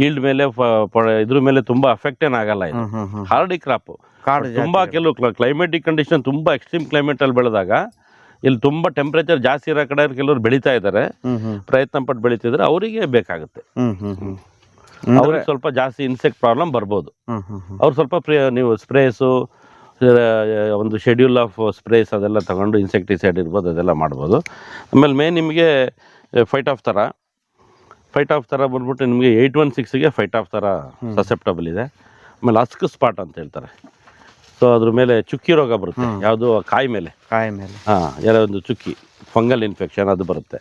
ಈಲ್ಡ್ ಮೇಲೆ ಇದ್ರ ಮೇಲೆ ತುಂಬ ಅಫೆಕ್ಟ್ ಏನಾಗಲ್ಲ. ಇದು ಹಾರ್ಡಿ ಕ್ರಾಪು. ತುಂಬ ಕೆಲವು ಕ್ಲೈಮೇಟಿಕ್ ಕಂಡೀಷನ್, ತುಂಬ ಎಕ್ಸ್ಟ್ರೀಮ್ ಕ್ಲೈಮೇಟಲ್ಲಿ ಬೆಳೆದಾಗ, ಇಲ್ಲಿ ತುಂಬ ಟೆಂಪ್ರೇಚರ್ ಜಾಸ್ತಿ ಇರೋ ಕಡೆ ಕೆಲವರು ಬೆಳೀತಾ ಇದ್ದಾರೆ, ಪ್ರಯತ್ನ ಪಟ್ಟು ಬೆಳೀತಿದ್ರೆ ಅವರಿಗೆ ಬೇಕಾಗುತ್ತೆ. ಅವ್ರಿಗೆ ಸ್ವಲ್ಪ ಜಾಸ್ತಿ ಇನ್ಸೆಕ್ಟ್ ಪ್ರಾಬ್ಲಮ್ ಬರ್ಬೋದು. ಅವ್ರು ಸ್ವಲ್ಪ ನೀವು ಸ್ಪ್ರೇಸು, ಒಂದು ಶೆಡ್ಯೂಲ್ ಆಫ್ ಸ್ಪ್ರೇಸ್ ಅದೆಲ್ಲ ತಗೊಂಡು, ಇನ್ಸೆಕ್ಟಿಸೈಡ್ ಇರ್ಬೋದು, ಅದೆಲ್ಲ ಮಾಡ್ಬೋದು. ಆಮೇಲೆ ಮೇನ್ ನಿಮಗೆ ಫೈಟ್ ಆಫ್ ಥರ ಬಂದ್ಬಿಟ್ಟು ನಿಮಗೆ 816ಗೆ ಫೈಟ್ ಆಫ್ ಥರ ಸಸೆಪ್ಟಬಲ್ ಇದೆ. ಆಮೇಲೆ ಅಸ್ಕ್ ಸ್ಪಾಟ್ ಅಂತ ಹೇಳ್ತಾರೆ. ಸೊ ಅದ್ರ ಮೇಲೆ ಚುಕ್ಕಿ ರೋಗ ಬರುತ್ತೆ. ಯಾವುದು? ಕಾಯಿ ಮೇಲೆ ಯಾರೋ ಒಂದು ಚುಕ್ಕಿ, ಫಂಗಲ್ ಇನ್ಫೆಕ್ಷನ್ ಅದು ಬರುತ್ತೆ.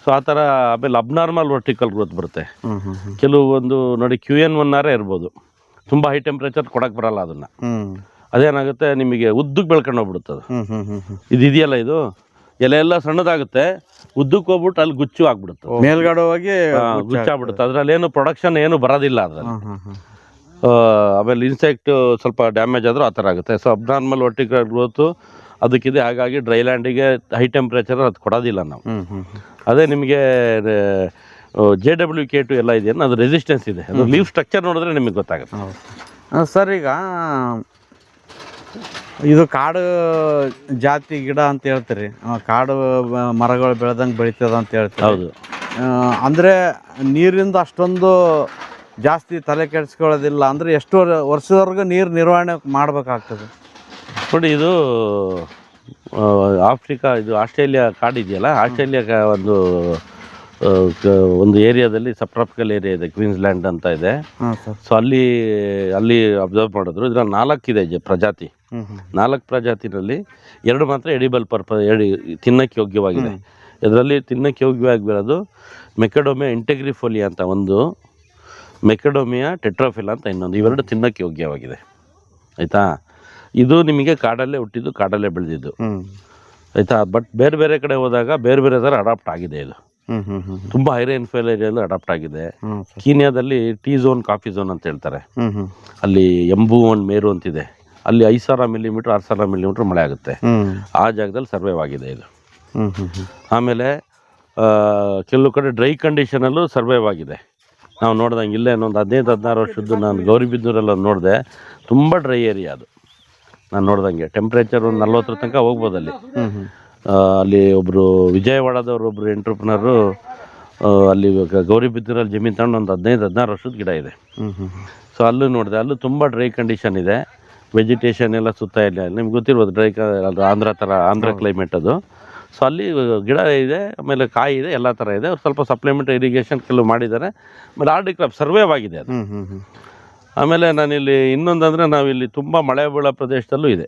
ಸೊ ಆ ಥರ. ಆಮೇಲೆ ಅಬ್ನಾರ್ಮಲ್ ವರ್ಟಿಕಲ್ ಗ್ರೋತ್ ಬರುತ್ತೆ. ಕೆಲವೊಂದು ನೋಡಿ QN1 ಇರ್ಬೋದು, ತುಂಬ ಹೈ ಟೆಂಪ್ರೇಚರ್ ಕೊಡಕ್ಕೆ ಬರಲ್ಲ ಅದನ್ನು. ಅದೇನಾಗುತ್ತೆ, ನಿಮಗೆ ಉದ್ದಕ್ಕೆ ಬೆಳ್ಕೊಂಡು ಹೋಗ್ಬಿಡುತ್ತೆ. ಇದೆಯಲ್ಲ, ಇದು ಎಲೆ ಎಲ್ಲ ಸಣ್ಣದಾಗುತ್ತೆ, ಉದ್ದಕ್ಕೆ ಹೋಗ್ಬಿಟ್ಟು ಅಲ್ಲಿ ಗುಚ್ಚು ಆಗ್ಬಿಡುತ್ತೆ, ಮೇಲ್ಗಡೆ ಹೋಗಿ ಗುಚ್ಚಾಗ್ಬಿಡುತ್ತೆ. ಅದರಲ್ಲಿ ಏನು ಪ್ರೊಡಕ್ಷನ್ ಏನು ಬರೋದಿಲ್ಲ ಅದರಲ್ಲಿ. ಆಮೇಲೆ ಇನ್ಸೆಕ್ಟ್ ಸ್ವಲ್ಪ ಡ್ಯಾಮೇಜ್ ಆದರೂ ಆ ಥರ ಆಗುತ್ತೆ. ಸೊ ಅಬ್ನಾರ್ಮಲ್ ವರ್ಟಿಕಲ್ ಗ್ರೋತು ಅದಕ್ಕಿದೆ. ಹಾಗಾಗಿ ಡ್ರೈ ಲ್ಯಾಂಡಿಗೆ ಹೈ ಟೆಂಪ್ರೇಚರ್ ಅದು ಕೊಡೋದಿಲ್ಲ ನಾವು. ಅದೇ ನಿಮಗೆ JWK2 ಎಲ್ಲ ಇದೆಯಲ್ಲ, ಅದು ರೆಸಿಸ್ಟೆನ್ಸ್ ಇದೆ. ಅದು ಲೀಫ್ ಸ್ಟ್ರಕ್ಚರ್ ನೋಡಿದ್ರೆ ನಿಮಗೆ ಗೊತ್ತಾಗುತ್ತೆ. ಸರ್, ಈಗ ಇದು ಕಾಡು ಜಾತಿ ಗಿಡ ಅಂತ ಹೇಳ್ತೀರಿ, ಕಾಡು ಮರಗಳು ಬೆಳೆದಂಗೆ ಬೆಳೀತದ ಅಂತ ಹೇಳ್ತೀರಿ. ಹೌದು. ಅಂದರೆ ನೀರಿಂದ ಅಷ್ಟೊಂದು ಜಾಸ್ತಿ ತಲೆ ಕೆಡಿಸ್ಕೊಳ್ಳೋದಿಲ್ಲ ಅಂದರೆ ಎಷ್ಟು ವರ್ಷದವರೆಗೂ ನೀರು ನಿರ್ವಹಣೆ ಮಾಡಬೇಕಾಗ್ತದೆ? ನೋಡಿ, ಇದು ಆಸ್ಟ್ರೇಲಿಯಾ ಕಾಡು ಇದೆಯಲ್ಲ, ಆಸ್ಟ್ರೇಲಿಯಾ ಒಂದು ಏರಿಯಾದಲ್ಲಿ ಸಬ್ಟ್ರಾಪಿಕಲ್ ಏರಿಯಾ ಇದೆ, ಕ್ವೀನ್ಸ್ಲ್ಯಾಂಡ್ ಅಂತ ಇದೆ. ಸೊ ಅಲ್ಲಿ ಅಬ್ಸರ್ವ್ ಮಾಡಿದ್ರು. ಇದರ 4 ಇದೆ ಪ್ರಜಾತಿ. 4 ಪ್ರಜಾತಿನಲ್ಲಿ 2 ಮಾತ್ರ ಎಡಿಬಲ್ ತಿನ್ನಕ್ಕೆ ಯೋಗ್ಯವಾಗಿದೆ. ಇದರಲ್ಲಿ ತಿನ್ನಕ್ಕೆ ಯೋಗ್ಯವಾಗಿ ಬರೋದು ಮೆಕಡೋಮಿಯಾ ಇಂಟೆಗ್ರಿಫೋಲಿಯಾ ಅಂತ ಒಂದು, ಮೆಕಡೋಮಿಯಾ ಟೆಟ್ರಾಫಿಲಾ ಅಂತ ಇನ್ನೊಂದು. ಇವೆರಡು ತಿನ್ನಕ್ಕೆ ಯೋಗ್ಯವಾಗಿದೆ, ಆಯಿತಾ. ಇದು ನಿಮಗೆ ಕಾಡಲ್ಲೇ ಹುಟ್ಟಿದ್ದು, ಕಾಡಲ್ಲೇ ಬೆಳೆದಿದ್ದು, ಆಯಿತಾ. ಬಟ್ ಬೇರೆ ಕಡೆ ಹೋದಾಗ ಬೇರೆ ಥರ ಅಡಾಪ್ಟ್ ಆಗಿದೆ. ಇದು ತುಂಬ ಹೈ ರೈನ್ಫಾಲ್ ಏರಿಯಲ್ಲೂ ಅಡಾಪ್ಟ್ ಆಗಿದೆ. ಕೀನ್ಯಾದಲ್ಲಿ ಟೀ ಝೋನ್, ಕಾಫಿ ಝೋನ್ ಅಂತ ಹೇಳ್ತಾರೆ. ಅಲ್ಲಿ ಎಂಬು ಒಂದು ಮೇರು ಅಂತಿದೆ, ಅಲ್ಲಿ 5,000 ಮಿಲಿಮೀಟ್ರ್ 6,000 ಮಿಲಿಮೀಟ್ರ್ ಮಳೆ ಆಗುತ್ತೆ. ಆ ಜಾಗದಲ್ಲಿ ಸರ್ವೈವ್ ಆಗಿದೆ ಇದು. ಆಮೇಲೆ ಕೆಲವು ಕಡೆ ಡ್ರೈ ಕಂಡೀಷನಲ್ಲೂ ಸರ್ವೈವ್ ಆಗಿದೆ. ನಾವು ನೋಡ್ದಂಗೆ ಇಲ್ಲೇ ಒಂದು 15-16 ವರ್ಷದ್ದು ನಾನು ಗೌರಿಬಿದನೂರೆಲ್ಲ ನೋಡಿದೆ, ತುಂಬ ಡ್ರೈ ಏರಿಯಾ ಅದು. ನಾನು ನೋಡ್ದಂಗೆ ಟೆಂಪ್ರೇಚರ್ ಒಂದು 40 ತನಕ ಹೋಗ್ಬೋದು ಅಲ್ಲಿ. ಅಲ್ಲಿ ಒಬ್ಬರು ವಿಜಯವಾಡದವ್ರು ಒಬ್ಬರು ಎಂಟ್ರಪ್ರನರು ಅಲ್ಲಿ ಗೌರಿಬಿದನೂರಲ್ಲಿ ಜಮೀನು ತಗೊಂಡು ಒಂದು 15-16 ವರ್ಷದ ಗಿಡ ಇದೆ. ಸೊ ಅಲ್ಲೂ ನೋಡಿದೆ, ಅಲ್ಲೂ ತುಂಬ ಡ್ರೈ ಕಂಡೀಷನ್ ಇದೆ. ವೆಜಿಟೇಷನ್ ಎಲ್ಲ ಸುತ್ತ ಇಲ್ಲ, ನಿಮ್ಗೆ ಗೊತ್ತಿರ್ಬೋದು ಡ್ರೈ ಅದು ಆಂಧ್ರ ಕ್ಲೈಮೇಟ್ ಅದು. ಸೊ ಅಲ್ಲಿ ಗಿಡ ಇದೆ, ಆಮೇಲೆ ಕಾಯಿ ಇದೆ, ಎಲ್ಲ ಥರ ಇದೆ. ಅವ್ರು ಸ್ವಲ್ಪ ಸಪ್ಲಿಮೆಂಟರಿ ಇರಿಗೇಷನ್ ಕೆಲವು ಮಾಡಿದ್ದಾರೆ. ಆಮೇಲೆ ಆರ್ಡಿ ಕ್ರಾಪ್ ಸರ್ವೈವ್ ಆಗಿದೆ ಅದು. ಆಮೇಲೆ ನಾನಿಲ್ಲಿ ಇನ್ನೊಂದಂದರೆ ನಾವಿಲ್ಲಿ ತುಂಬ ಮಳೆ ಬೀಳೋ ಪ್ರದೇಶದಲ್ಲೂ ಇದೆ.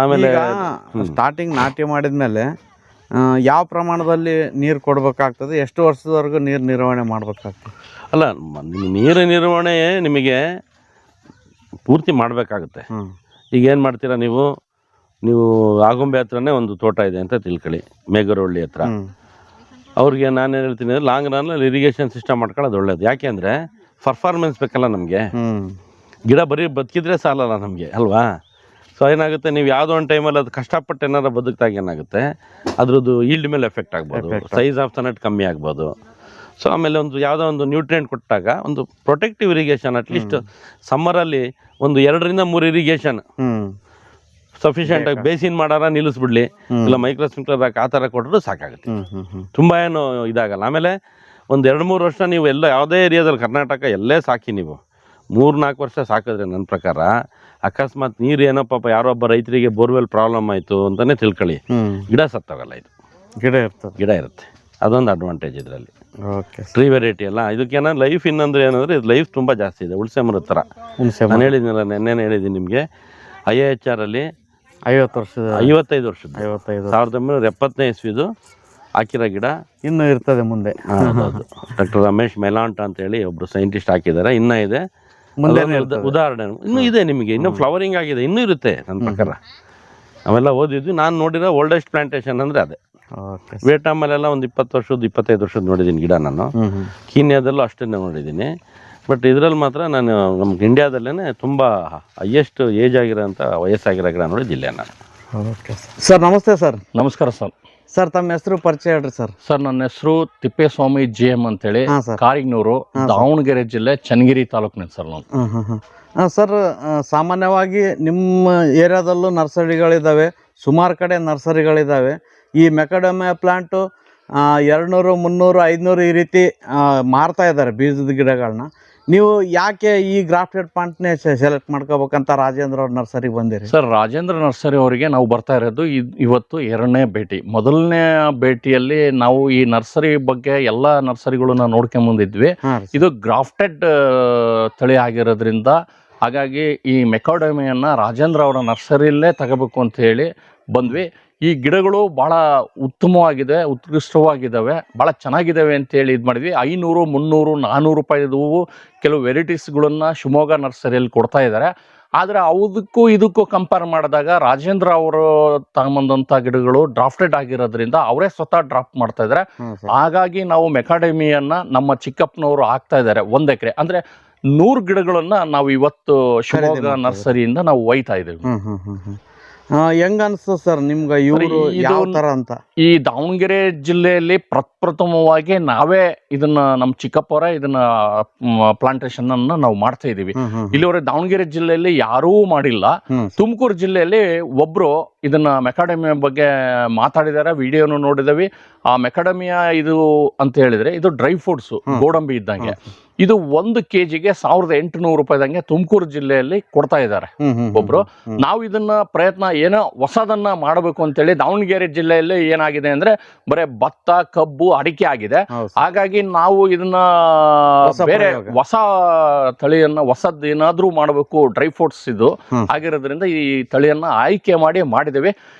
ಆಮೇಲೆ ಸ್ಟಾರ್ಟಿಂಗ್ ನಾಟಿ ಮಾಡಿದ್ಮೇಲೆ ಯಾವ ಪ್ರಮಾಣದಲ್ಲಿ ನೀರು ಕೊಡಬೇಕಾಗ್ತದೆ, ಎಷ್ಟು ವರ್ಷದವರೆಗೂ ನೀರು ನಿರ್ವಹಣೆ ಮಾಡಬೇಕಾಗ್ತದೆ? ಅಲ್ಲ, ನೀರು ನಿರ್ವಹಣೆ ನಿಮಗೆ ಪೂರ್ತಿ ಮಾಡಬೇಕಾಗುತ್ತೆ. ಈಗ ಏನು ಮಾಡ್ತೀರಾ ನೀವು ಆಗುಂಬೆ ಹತ್ರನೇ ಒಂದು ತೋಟ ಇದೆ ಅಂತ ತಿಳ್ಕೊಳ್ಳಿ, ಮೇಗರಹಳ್ಳಿ ಹತ್ರ. ಅವ್ರಿಗೆ ನಾನು ಹೇಳ್ತೀನಿ, ಲಾಂಗ್ ರನ್ನಲ್ಲಿ ಇರಿಗೇಷನ್ ಸಿಸ್ಟಮ್ ಮಾಡ್ಕೊಳ್ಳೋದು ಒಳ್ಳೇದು. ಯಾಕೆ ಅಂದರೆ ಪರ್ಫಾರ್ಮೆನ್ಸ್ ಬೇಕಲ್ಲ ನಮಗೆ. ಗಿಡ ಬರೀ ಬದುಕಿದ್ರೆ ಸಾಲಲ್ಲ ನಮಗೆ ಅಲ್ವಾ. ಸೊ ಏನಾಗುತ್ತೆ, ನೀವು ಯಾವುದೋ ಒಂದು ಟೈಮಲ್ಲಿ ಅದು ಕಷ್ಟಪಟ್ಟು ಏನಾರು ಬದುಕಿದಾಗ ಏನಾಗುತ್ತೆ, ಅದ್ರದ್ದು ಈಲ್ಡ್ ಮೇಲೆ ಎಫೆಕ್ಟ್ ಆಗ್ಬೋದು, ಸೈಜ್ ಆಫ್ ದ ನಟ್ ಕಮ್ಮಿ ಆಗ್ಬೋದು. ಸೊ ಆಮೇಲೆ ಯಾವುದೋ ಒಂದು ನ್ಯೂಟ್ರಿಯೆಂಟ್ ಕೊಟ್ಟಾಗ ಒಂದು ಪ್ರೊಟೆಕ್ಟಿವ್ ಇರಿಗೇಷನ್, ಅಟ್ಲೀಸ್ಟ್ ಸಮ್ಮರಲ್ಲಿ ಒಂದು 2-3 ಇರಿಗೇಷನ್ ಸಫಿಷಿಯೆಂಟ್ ಆಗಿ ಬೇಸಿನ್ ಮಾಡಾರ ನಿಲ್ಲಿಸ್ಬಿಡ್ಲಿ, ಇಲ್ಲ ಮೈಕ್ರೋ ಸ್ಪ್ರಿಂಕ್ಲರ್ ಆ ಥರ ಕೊಟ್ಟರು ಸಾಕಾಗುತ್ತೆ. ತುಂಬ ಏನು ಇದಾಗಲ್ಲ. ಆಮೇಲೆ ಒಂದು 2-3 ವರ್ಷ ನೀವು ಎಲ್ಲ ಯಾವುದೇ ಏರಿಯಾದಲ್ಲಿ ಕರ್ನಾಟಕ ಎಲ್ಲೇ ಸಾಕಿ ನೀವು 3-4 ವರ್ಷ ಸಾಕಿದ್ರೆ ನನ್ನ ಪ್ರಕಾರ, ಅಕಸ್ಮಾತ್ ನೀರು ಏನೋ ಪಾಪ ಯಾರೋ ಒಬ್ಬ ರೈತರಿಗೆ ಬೋರ್ವೆಲ್ ಪ್ರಾಬ್ಲಮ್ ಆಯಿತು ಅಂತಲೇ ತಿಳ್ಕೊಳ್ಳಿ, ಗಿಡ ಸತ್ತೋಗಲ್ಲ. ಇದು ಗಿಡ ಇರುತ್ತೆ, ಅದೊಂದು ಅಡ್ವಾಂಟೇಜ್ ಇದರಲ್ಲಿ. ಟ್ರೀ ವೆರೈಟಿ ಅಲ್ಲ, ಇದಕ್ಕೇನೋ ಲೈಫ್ ಇನ್ನೊಂದು ಏನಂದರೆ ಇದು ಲೈಫ್ ತುಂಬ ಜಾಸ್ತಿ ಇದೆ. ಹುಣಸೆ ಮರದ ಥರ ನಾನು ಹೇಳಿದ್ದೀನಲ್ಲ, ನೆನ್ನೆನೇ ಹೇಳಿದ್ದೀನಿ ನಿಮಗೆ. IIHR ಅಲ್ಲಿ 55 ವರ್ಷದ 1970ನೇ ಇಸ್ವಿದು ಹಾಕಿರೋ ಗಿಡ ಇನ್ನೂ ಇರ್ತದೆ ಮುಂದೆ. ಡಾಕ್ಟರ್ ರಮೇಶ್ ಮೆಲಾಂಟ್ ಅಂತೇಳಿ ಒಬ್ಬರು ಸೈಂಟಿಸ್ಟ್ ಹಾಕಿದ್ದಾರೆ, ಇನ್ನೂ ಇದೆ. ಉದಾಹರಣೆ ಇನ್ನೂ ಇದೆ ನಿಮಗೆ, ಇನ್ನೂ ಫ್ಲವರಿಂಗ್ ಆಗಿದೆ, ಇನ್ನೂ ಇರುತ್ತೆ ನನ್ನ ಪ್ರಕಾರ. ಅವೆಲ್ಲ ಓದಿದ್ವಿ. ನಾನು ನೋಡಿರೋ ಓಲ್ಡೆಸ್ಟ್ ಪ್ಲಾಂಟೇಶನ್ ಅಂದರೆ ಅದೇ. ವಿಯೆಟ್ನಾಮಲ್ಲೆಲ್ಲ ಒಂದು 20 ವರ್ಷದ 25 ವರ್ಷದ ನೋಡಿದ್ದೀನಿ ಗಿಡ ನಾನು. ಕೀನ್ಯಾದಲ್ಲೂ ಅಷ್ಟೇ ನೋಡಿದ್ದೀನಿ. ಬಟ್ ಇದರಲ್ಲಿ ಮಾತ್ರ ನಾನು ನಮ್ಗೆ ಇಂಡಿಯಾದಲ್ಲೇ ತುಂಬ ಹೈಯೆಸ್ಟ್ ಏಜ್ ಆಗಿರೋಂಥ ವಯಸ್ಸಾಗಿರೋ ಗಿಡ ನೋಡಿದ್ದಿಲ್ಲ ನಾನು. Okay sir. ನಮಸ್ತೆ ಸರ್. ನಮಸ್ಕಾರ ಸರ್. ಸರ್ ತಮ್ಮ ಹೆಸರು ಪರಿಚಯ ಹೇಳ್ರಿ ಸರ್. ಸರ್ ನನ್ನ ಹೆಸರು ತಿಪ್ಪೇಸ್ವಾಮಿ GM ಅಂತೇಳಿ, ಕಾರಿಗ್ನೂರು, ದಾವಣಗೆರೆ ಜಿಲ್ಲೆ, ಚನ್ನಗಿರಿ ತಾಲೂಕಿನ ಸರ್ ನಾನು. ಸರ್ ಸಾಮಾನ್ಯವಾಗಿ ನಿಮ್ಮ ಏರಿಯಾದಲ್ಲೂ ನರ್ಸರಿಗಳಿದ್ದಾವೆ, ಸುಮಾರು ಕಡೆ ನರ್ಸರಿಗಳಿದ್ದಾವೆ. ಈ ಮೆಕಾಡಮಿಯಾ ಪ್ಲಾಂಟು 200, 300, 500 ಈ ರೀತಿ ಮಾರ್ತಾ ಇದ್ದಾರೆ ಬೀಜದ ಗಿಡಗಳನ್ನ. ನೀವು ಯಾಕೆ ಈ ಗ್ರಾಫ್ಟೆಡ್ ಪ್ಲಾಂಟ್ನೇ ಸೆಲೆಕ್ಟ್ ಮಾಡ್ಕೋಬೇಕಂತ ರಾಜೇಂದ್ರ ಅವ್ರ ನರ್ಸರಿಗೆ ಬಂದಿರಿ? ಸರ್ ರಾಜೇಂದ್ರ ನರ್ಸರಿ ಅವರಿಗೆ ನಾವು ಬರ್ತಾ ಇರೋದು ಇವತ್ತು 2ನೇ ಭೇಟಿ. ಮೊದಲನೇ ಭೇಟಿಯಲ್ಲಿ ನಾವು ಈ ನರ್ಸರಿ ಬಗ್ಗೆ ಎಲ್ಲ ನರ್ಸರಿಗಳನ್ನ ನೋಡ್ಕೊಂಬಂದಿದ್ವಿ. ಇದು ಗ್ರಾಫ್ಟೆಡ್ ತಳಿ ಆಗಿರೋದ್ರಿಂದ ಹಾಗಾಗಿ ಈ ಮೆಕಾಡಮಿಯನ್ನು ರಾಜೇಂದ್ರ ಅವರ ನರ್ಸರಿಯಲ್ಲೇ ತಗೋಬೇಕು ಅಂತ ಹೇಳಿ ಬಂದ್ವಿ. ಈ ಗಿಡಗಳು ಭಾಳ ಉತ್ತಮವಾಗಿದೆ, ಉತ್ಕೃಷ್ಟವಾಗಿದ್ದಾವೆ, ಭಾಳ ಚೆನ್ನಾಗಿದ್ದಾವೆ ಅಂತೇಳಿ ಇದು ಮಾಡಿದ್ವಿ. 500, 300, 400 ರೂಪಾಯಿದು ಕೆಲವು ವೆರೈಟೀಸ್ಗಳನ್ನು ಶಿವಮೊಗ್ಗ ನರ್ಸರಿಯಲ್ಲಿ ಕೊಡ್ತಾ ಇದ್ದಾರೆ. ಆದರೆ ಅದಕ್ಕೂ ಇದಕ್ಕೂ ಕಂಪೇರ್ ಮಾಡಿದಾಗ ರಾಜೇಂದ್ರ ಅವರು ತಗೊಂಬಂದಂಥ ಗಿಡಗಳು ಡ್ರಾಫ್ಟೆಡ್ ಆಗಿರೋದ್ರಿಂದ ಅವರೇ ಸ್ವತಃ ಡ್ರಾಫ್ಟ್ ಮಾಡ್ತಾ ಇದ್ದಾರೆ. ಹಾಗಾಗಿ ನಾವು ಮೆಕಾಡಮಿಯನ್ನು ನಮ್ಮ ಚಿಕ್ಕಪ್ಪನವರು ಹಾಕ್ತಾ ಇದ್ದಾರೆ 1 ಎಕರೆ. ಅಂದರೆ 100 ಗಿಡಗಳನ್ನು ನಾವು ಇವತ್ತು ಶಿವಮೊಗ್ಗ ನರ್ಸರಿಯಿಂದ ನಾವು ಒಯ್ತಾ ಇದ್ದೀವಿ. ಹೆಂಗ ಅನ್ಸ್ತು ಸರ್ ನಿಮ್ಗೆ ಇವರು ಯಾವ ತರ ಅಂತ? ಈ ದಾವಣಗೆರೆ ಜಿಲ್ಲೆಯಲ್ಲಿ ಪ್ರಪ್ರಥಮವಾಗಿ ನಾವೇ ಇದನ್ನ ನಮ್ಮ ಚಿಕ್ಕಪ್ಪವರ ಇದನ್ನ ಪ್ಲಾಂಟೇಶನ್ ಅನ್ನ ನಾವು ಮಾಡ್ತಾ ಇದೀವಿ. ಇಲ್ಲಿವರೆಗೆ ದಾವಣಗೆರೆ ಜಿಲ್ಲೆಯಲ್ಲಿ ಯಾರೂ ಮಾಡಿಲ್ಲ. ತುಮಕೂರು ಜಿಲ್ಲೆಯಲ್ಲಿ ಒಬ್ರು ಇದನ್ನ ಮೆಕಾಡಮಿಯಾ ಬಗ್ಗೆ ಮಾತಾಡಿದಾರೆ, ವಿಡಿಯೋನು ನೋಡಿದವಿ. ಆ ಮೆಕಾಡಮಿಯಾ ಇದು ಅಂತ ಹೇಳಿದ್ರೆ ಇದು ಡ್ರೈ ಫ್ರೂಟ್ಸ್, ಗೋಡಂಬಿ ಇದ್ದಂಗೆ. ಇದು 1 kgಗೆ 1800 ರೂಪಾಯಿದಂಗೆ ತುಮಕೂರು ಜಿಲ್ಲೆಯಲ್ಲಿ ಕೊಡ್ತಾ ಇದ್ದಾರೆ ಒಬ್ರು. ನಾವು ಇದನ್ನ ಪ್ರಯತ್ನ ಏನೋ ಹೊಸದನ್ನ ಮಾಡಬೇಕು ಅಂತೇಳಿ ದಾವಣಗೆರೆ ಜಿಲ್ಲೆಯಲ್ಲಿ ಏನಾಗಿದೆ ಅಂದ್ರೆ ಬರೇ ಭತ್ತ, ಕಬ್ಬು, ಅಡಿಕೆ ಆಗಿದೆ. ಹಾಗಾಗಿ ನಾವು ಇದನ್ನ ಬೇರೆ ಹೊಸ ತಳಿಯನ್ನ ಹೊಸದ್ ಏನಾದ್ರೂ ಮಾಡಬೇಕು, ಡ್ರೈ ಫ್ರೂಟ್ಸ್ ಇದು ಆಗಿರೋದ್ರಿಂದ ಈ ತಳಿಯನ್ನ ಆಯ್ಕೆ ಮಾಡಿ ಮಾಡಿದ್ದೇವೆ.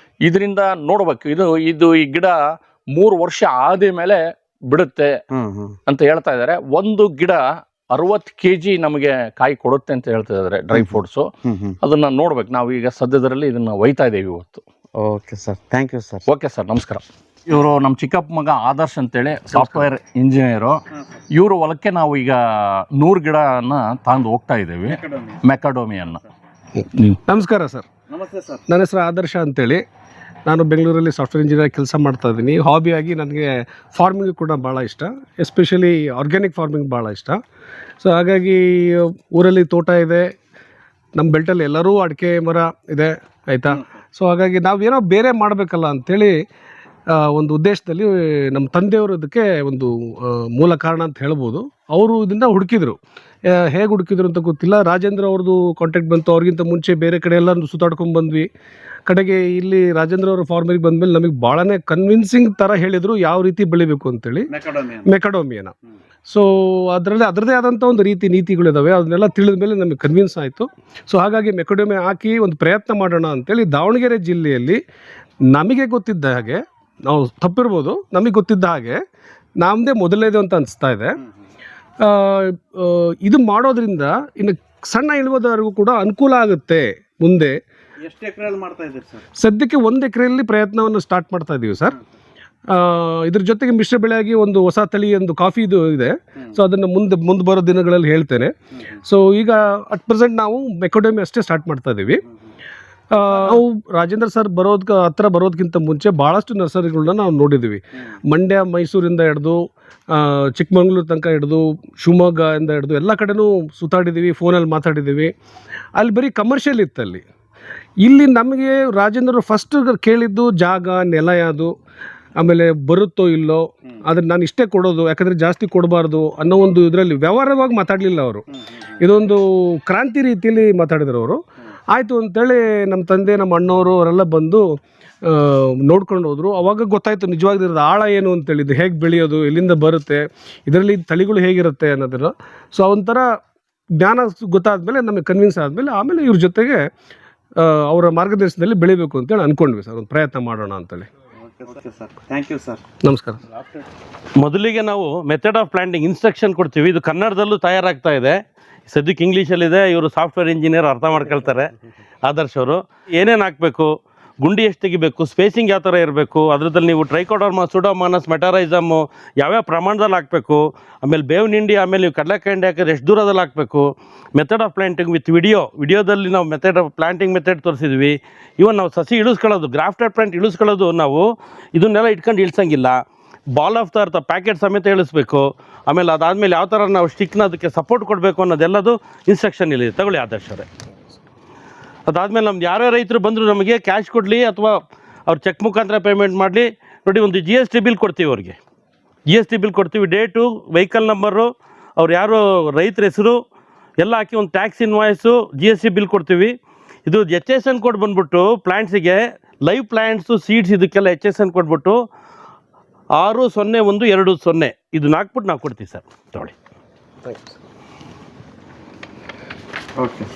ಇದರಿಂದ ನೋಡ್ಬೇಕು, ಇದು ಈ ಗಿಡ 3 ವರ್ಷ ಆದ ಮೇಲೆ ಬಿಡುತ್ತೆ ಅಂತ ಹೇಳ್ತಾ ಇದ್ದಾರೆ. 1 ಗಿಡ 60 kg ನಮಗೆ ಕಾಯಿ ಕೊಡುತ್ತೆ ಅಂತ ಹೇಳ್ತಾ ಇದ್ದಾರೆ ಡ್ರೈ ಫ್ರೂಟ್ಸ್. ಅದನ್ನ ನೋಡ್ಬೇಕು. ನಾವು ಈಗ ಸದ್ಯದರಲ್ಲಿ ಇದನ್ನ ಒಯ್ತಾ ಇದ್ದೇವೆ ಇವತ್ತು. Okay sir, thank you sir. Okay sir, ನಮಸ್ಕಾರ. ಇವರು ನಮ್ಮ ಚಿಕ್ಕಪ್ಪ ಮಗ ಆದರ್ಶ್ ಅಂತೇಳಿ ಸಾಫ್ಟ್ವೇರ್ ಇಂಜಿನಿಯರು. ಇವರು ಹೊಲಕ್ಕೆ ನಾವು ಈಗ 100 ಗಿಡನ ತಗೊಂಡು ಹೋಗ್ತಾ ಇದ್ದೀವಿ, ಮೆಕಾಡೋಮಿಯನ್ನ. ನಮಸ್ಕಾರ ಸರ್. ನಮಸ್ತೆ ಸರ್. ನನ್ನ ಹೆಸರು ಆದರ್ಶ ಅಂತೇಳಿ. ನಾನು ಬೆಂಗಳೂರಲ್ಲಿ ಸಾಫ್ಟ್ವೇರ್ ಇಂಜಿನಿಯರ್ ಕೆಲಸ ಮಾಡ್ತಾ ಇದ್ದೀನಿ. ಹಾಬಿಯಾಗಿ ನನಗೆ ಫಾರ್ಮಿಂಗ್ ಕೂಡ ಭಾಳ ಇಷ್ಟ, ಎಸ್ಪೆಷಲಿ ಆರ್ಗ್ಯಾನಿಕ್ ಫಾರ್ಮಿಂಗ್ ಭಾಳ ಇಷ್ಟ. ಸೊ ಹಾಗಾಗಿ ಊರಲ್ಲಿ ತೋಟ ಇದೆ, ನಮ್ಮ ಬೆಲ್ಟಲ್ಲಿ ಎಲ್ಲರೂ ಅಡಿಕೆ ಮರ ಇದೆ, ಆಯಿತಾ. ಸೊ ಹಾಗಾಗಿ ನಾವೇನೋ ಬೇರೆ ಮಾಡಬೇಕಲ್ಲ ಅಂಥೇಳಿ ಒಂದು ಉದ್ದೇಶದಲ್ಲಿ ನಮ್ಮ ತಂದೆಯವರು ಇದಕ್ಕೆ ಒಂದು ಮೂಲ ಕಾರಣ ಅಂತ ಹೇಳ್ಬೋದು. ಅವರು ಇದನ್ನು ಹುಡುಕಿದ್ರು. ಹೇಗೆ ಹುಡುಕಿದ್ರು ಅಂತ ಗೊತ್ತಿಲ್ಲ. ರಾಜೇಂದ್ರ ಅವ್ರದ್ದು ಕಾಂಟ್ಯಾಕ್ಟ್ ಬಂತು. ಅವ್ರಿಗಿಂತ ಮುಂಚೆ ಬೇರೆ ಕಡೆ ಎಲ್ಲ ಸುತ್ತಾಡ್ಕೊಂಡು ಬಂದ್ವಿ. ಕಡೆಗೆ ಇಲ್ಲಿ ರಾಜೇಂದ್ರ ಅವರ ಫಾರ್ಮಿಗೆ ಬಂದಮೇಲೆ ನಮಗೆ ಭಾಳನೇ ಕನ್ವಿನ್ಸಿಂಗ್ ಥರ ಹೇಳಿದರು ಯಾವ ರೀತಿ ಬೆಳಿಬೇಕು ಅಂತೇಳಿ, ಮೆಕಡೋಮಿಯನ. ಸೊ ಅದರಲ್ಲಿ ಅದರದೇ ಆದಂಥ ಒಂದು ನೀತಿಗಳಿದ್ದಾವೆ. ಅದನ್ನೆಲ್ಲ ತಿಳಿದ ಮೇಲೆ ನಮಗೆ ಕನ್ವಿನ್ಸ್ ಆಯಿತು. ಸೊ ಹಾಗಾಗಿ ಮೆಕಡೋಮಿಯಾ ಹಾಕಿ ಒಂದು ಪ್ರಯತ್ನ ಮಾಡೋಣ ಅಂತೇಳಿ ದಾವಣಗೆರೆ ಜಿಲ್ಲೆಯಲ್ಲಿ ನಮಗೆ ಗೊತ್ತಿದ್ದ ಹಾಗೆ, ನಾವು ತಪ್ಪಿರ್ಬೋದು, ನಮಗೆ ಗೊತ್ತಿದ್ದ ಹಾಗೆ ನಮ್ಮದೇ ಮೊದಲನೇದು ಅಂತ ಅನಿಸ್ತಾ ಇದೆ. ಇದು ಮಾಡೋದ್ರಿಂದ ಇನ್ನು ಸಣ್ಣ ಇಳುವರಿಗೂ ಕೂಡ ಅನುಕೂಲ ಆಗುತ್ತೆ ಮುಂದೆ. ಎಷ್ಟು ಎಕರೆಯಲ್ಲಿ ಮಾಡ್ತಾ ಇದ್ದೀರಿ ಸರ್? ಸದ್ಯಕ್ಕೆ 1 ಎಕರೆಯಲ್ಲಿ ಪ್ರಯತ್ನವನ್ನು ಸ್ಟಾರ್ಟ್ ಮಾಡ್ತಾ ಇದ್ದೀವಿ ಸರ್. ಇದ್ರ ಜೊತೆಗೆ ಮಿಶ್ರ ಬೆಳೆಯಾಗಿ ಒಂದು ಹೊಸ ತಳಿ ಒಂದು ಕಾಫಿದು ಇದೆ. ಸೊ ಅದನ್ನು ಮುಂದೆ ಬರೋ ದಿನಗಳಲ್ಲಿ ಹೇಳ್ತೇನೆ. ಸೊ ಈಗ ಅಟ್ ಪ್ರೆಸೆಂಟ್ ನಾವು ಮೆಕಡೋಮಿ ಅಷ್ಟೇ ಸ್ಟಾರ್ಟ್ ಮಾಡ್ತಾ ಇದ್ದೀವಿ. ನಾವು ರಾಜೇಂದ್ರ ಸರ್ ಹತ್ರ ಬರೋದಕ್ಕಿಂತ ಮುಂಚೆ ಭಾಳಷ್ಟು ನರ್ಸರಿಗಳನ್ನ ನಾವು ನೋಡಿದ್ದೀವಿ. ಮಂಡ್ಯ, ಮೈಸೂರಿಂದ ಹಿಡಿದು ಚಿಕ್ಕಮಂಗ್ಳೂರು ತನಕ ಹಿಡಿದು ಶಿವಮೊಗ್ಗದಿಂದ ಹಿಡಿದು ಎಲ್ಲ ಕಡೆನೂ ಸುತ್ತಾಡಿದ್ದೀವಿ, ಫೋನಲ್ಲಿ ಮಾತಾಡಿದ್ದೀವಿ. ಅಲ್ಲಿ ಬರೀ ಕಮರ್ಷಿಯಲ್ ಇತ್ತಲ್ಲಿ. ಇಲ್ಲಿ ನಮಗೆ ರಾಜೇಂದ್ರ ಫಸ್ಟ್ ಕೇಳಿದ್ದು ಜಾಗ, ನೆಲ ಯಾವುದು, ಆಮೇಲೆ ಬರುತ್ತೋ ಇಲ್ಲೋ, ಅದನ್ನು ನಾನು ಇಷ್ಟೇ ಕೊಡೋದು, ಯಾಕಂದರೆ ಜಾಸ್ತಿ ಕೊಡಬಾರ್ದು ಅನ್ನೋ ಒಂದು ಇದರಲ್ಲಿ ವ್ಯವಹಾರವಾಗಿ ಮಾತಾಡಲಿಲ್ಲ ಅವರು. ಇದೊಂದು ಕ್ರಾಂತಿ ರೀತಿಯಲ್ಲಿ ಮಾತಾಡಿದ್ರು ಅವರು. ಆಯಿತು ಅಂತೇಳಿ ನಮ್ಮ ತಂದೆ, ನಮ್ಮ ಅಣ್ಣವರು ಅವರೆಲ್ಲ ಬಂದು ನೋಡ್ಕೊಂಡು ಹೋದರು. ಅವಾಗ ಗೊತ್ತಾಯಿತು ನಿಜವಾಗ್ಲೂ ಇರೋದು ಆಳ ಏನು ಅಂತೇಳಿದ್ದು, ಹೇಗೆ ಬೆಳೆಯೋದು, ಎಲ್ಲಿಂದ ಬರುತ್ತೆ, ಇದರಲ್ಲಿ ತಳಿಗಳು ಹೇಗಿರುತ್ತೆ ಅನ್ನೋದನ್ನು. ಸೊ ಒಂಥರ ಜ್ಞಾನ ಗೊತ್ತಾದಮೇಲೆ ನಮಗೆ ಕನ್ವಿನ್ಸ್ ಆದಮೇಲೆ ಆಮೇಲೆ ಇವ್ರ ಜೊತೆಗೆ ಅವರ ಮಾರ್ಗದರ್ಶನದಲ್ಲಿ ಬೆಳಿಬೇಕು ಅಂತೇಳಿ ಅಂದ್ಕೊಂಡ್ವಿ ಸರ್. ಒಂದು ಪ್ರಯತ್ನ ಮಾಡೋಣ ಅಂತೇಳಿ. Thank you sir. ನಮಸ್ಕಾರ. ಮೊದಲಿಗೆ ನಾವು ಮೆಥಡ್ ಆಫ್ ಪ್ಲಾಂಟಿಂಗ್ ಇನ್ಸ್ಟ್ರಕ್ಷನ್ ಕೊಡ್ತೀವಿ. ಇದು ಕನ್ನಡದಲ್ಲೂ ತಯಾರಾಗ್ತಾ ಇದೆ, ಸದ್ಯಕ್ಕೆ ಇಂಗ್ಲೀಷಲ್ಲಿದೆ. ಇವರು ಸಾಫ್ಟ್ವೇರ್ ಇಂಜಿನಿಯರ್, ಅರ್ಥ ಮಾಡ್ಕೊಳ್ತಾರೆ ಆದರ್ಶ್ ಅವರು. ಏನೇನು ಹಾಕಬೇಕು, ಗುಂಡಿ ಎಷ್ಟು ತೆಗಿಬೇಕು, ಸ್ಪೇಸಿಂಗ್ ಯಾವ ಥರ ಇರಬೇಕು, ಅದರಲ್ಲಿ ನೀವು ಟ್ರೈಕೋಡರ್ಮಾ, ಸುಡೋಮಾನಸ್, ಮೆಟಾರೈಸಮು ಯಾವ್ಯಾವ ಪ್ರಮಾಣದಲ್ಲಿ ಹಾಕಬೇಕು, ಆಮೇಲೆ ಬೇವಿನ ಹಿಂಡಿ, ಆಮೇಲೆ ನೀವು ಕಡಲೆಕಾಯಿ ಹಿಂಡಿ ಹಾಕಿದ್ರೆ ಎಷ್ಟು ದೂರದಲ್ಲಿ ಹಾಕಬೇಕು, ಮೆಥಡ್ ಆಫ್ ಪ್ಲಾಂಟಿಂಗ್ ವಿತ್ ವಿಡಿಯೋದಲ್ಲಿ ನಾವು ಮೆಥಡ್ ಆಫ್ ಪ್ಲಾಂಟಿಂಗ್ ಮೆಥಡ್ ತೋರಿಸಿದ್ವಿ. ಇವನ್ ನಾವು ಸಸಿ ಇಳಿಸ್ಕೊಳ್ಳೋದು, ಗ್ರಾಫ್ಟೆಡ್ ಪ್ಲಾಂಟ್ ಇಳಿಸ್ಕೊಳ್ಳೋದು, ನಾವು ಇದನ್ನೆಲ್ಲ ಇಟ್ಕೊಂಡು ಇಳಿಸಂಗಿಲ್ಲ. ಬಾಲ್ ಆಫ್ ದ ಅರ್ಥ ಪ್ಯಾಕೆಟ್ ಸಮೇತ ಇಳಿಸ್ಬೇಕು. ಆಮೇಲೆ ಅದಾದಮೇಲೆ ಯಾವ ಥರ ನಾವು ಸ್ಟಿಕ್ನ ಅದಕ್ಕೆ ಸಪೋರ್ಟ್ ಕೊಡಬೇಕು ಅನ್ನೋದೆಲ್ಲದು ಇನ್ಸ್ಟ್ರಕ್ಷನ್ ಇಲ್ಲಿ ತಗೊಳ್ಳಿ ಆದರ್ಶರೇ. ಅದಾದಮೇಲೆ ನಮ್ದು ಯಾರೇ ರೈತರು ಬಂದರೂ ನಮಗೆ ಕ್ಯಾಶ್ ಕೊಡಲಿ ಅಥವಾ ಅವ್ರು ಚೆಕ್ ಮುಖಾಂತರ ಪೇಮೆಂಟ್ ಮಾಡಲಿ, ನೋಡಿ ಒಂದು GST ಬಿಲ್ ಕೊಡ್ತೀವಿ ಅವ್ರಿಗೆ. GST ಬಿಲ್ ಕೊಡ್ತೀವಿ, ಡೇಟು, ವೆಹಿಕಲ್ ನಂಬರು, ಅವ್ರು ಯಾರು ರೈತರ ಹೆಸರು ಎಲ್ಲ ಹಾಕಿ ಒಂದು ಟ್ಯಾಕ್ಸ್ ಇನ್ವಾಯ್ಸು, GST ಬಿಲ್ ಕೊಡ್ತೀವಿ. ಇದು HSN ಕೋಡ್ ಬಂದ್ಬಿಟ್ಟು ಪ್ಲ್ಯಾಂಟ್ಸಿಗೆ, ಲೈವ್ ಪ್ಲ್ಯಾಂಟ್ಸು, ಸೀಡ್ಸ್ ಇದಕ್ಕೆಲ್ಲ HSN ಕೊಟ್ಬಿಟ್ಟು 601220 ಇದನ್ನ ಹಾಕ್ಬಿಟ್ಟು ನಾವು ಕೊಡ್ತೀವಿ ಸರ್. ತಗೊಳ್ಳಿ. ಓಕೆ.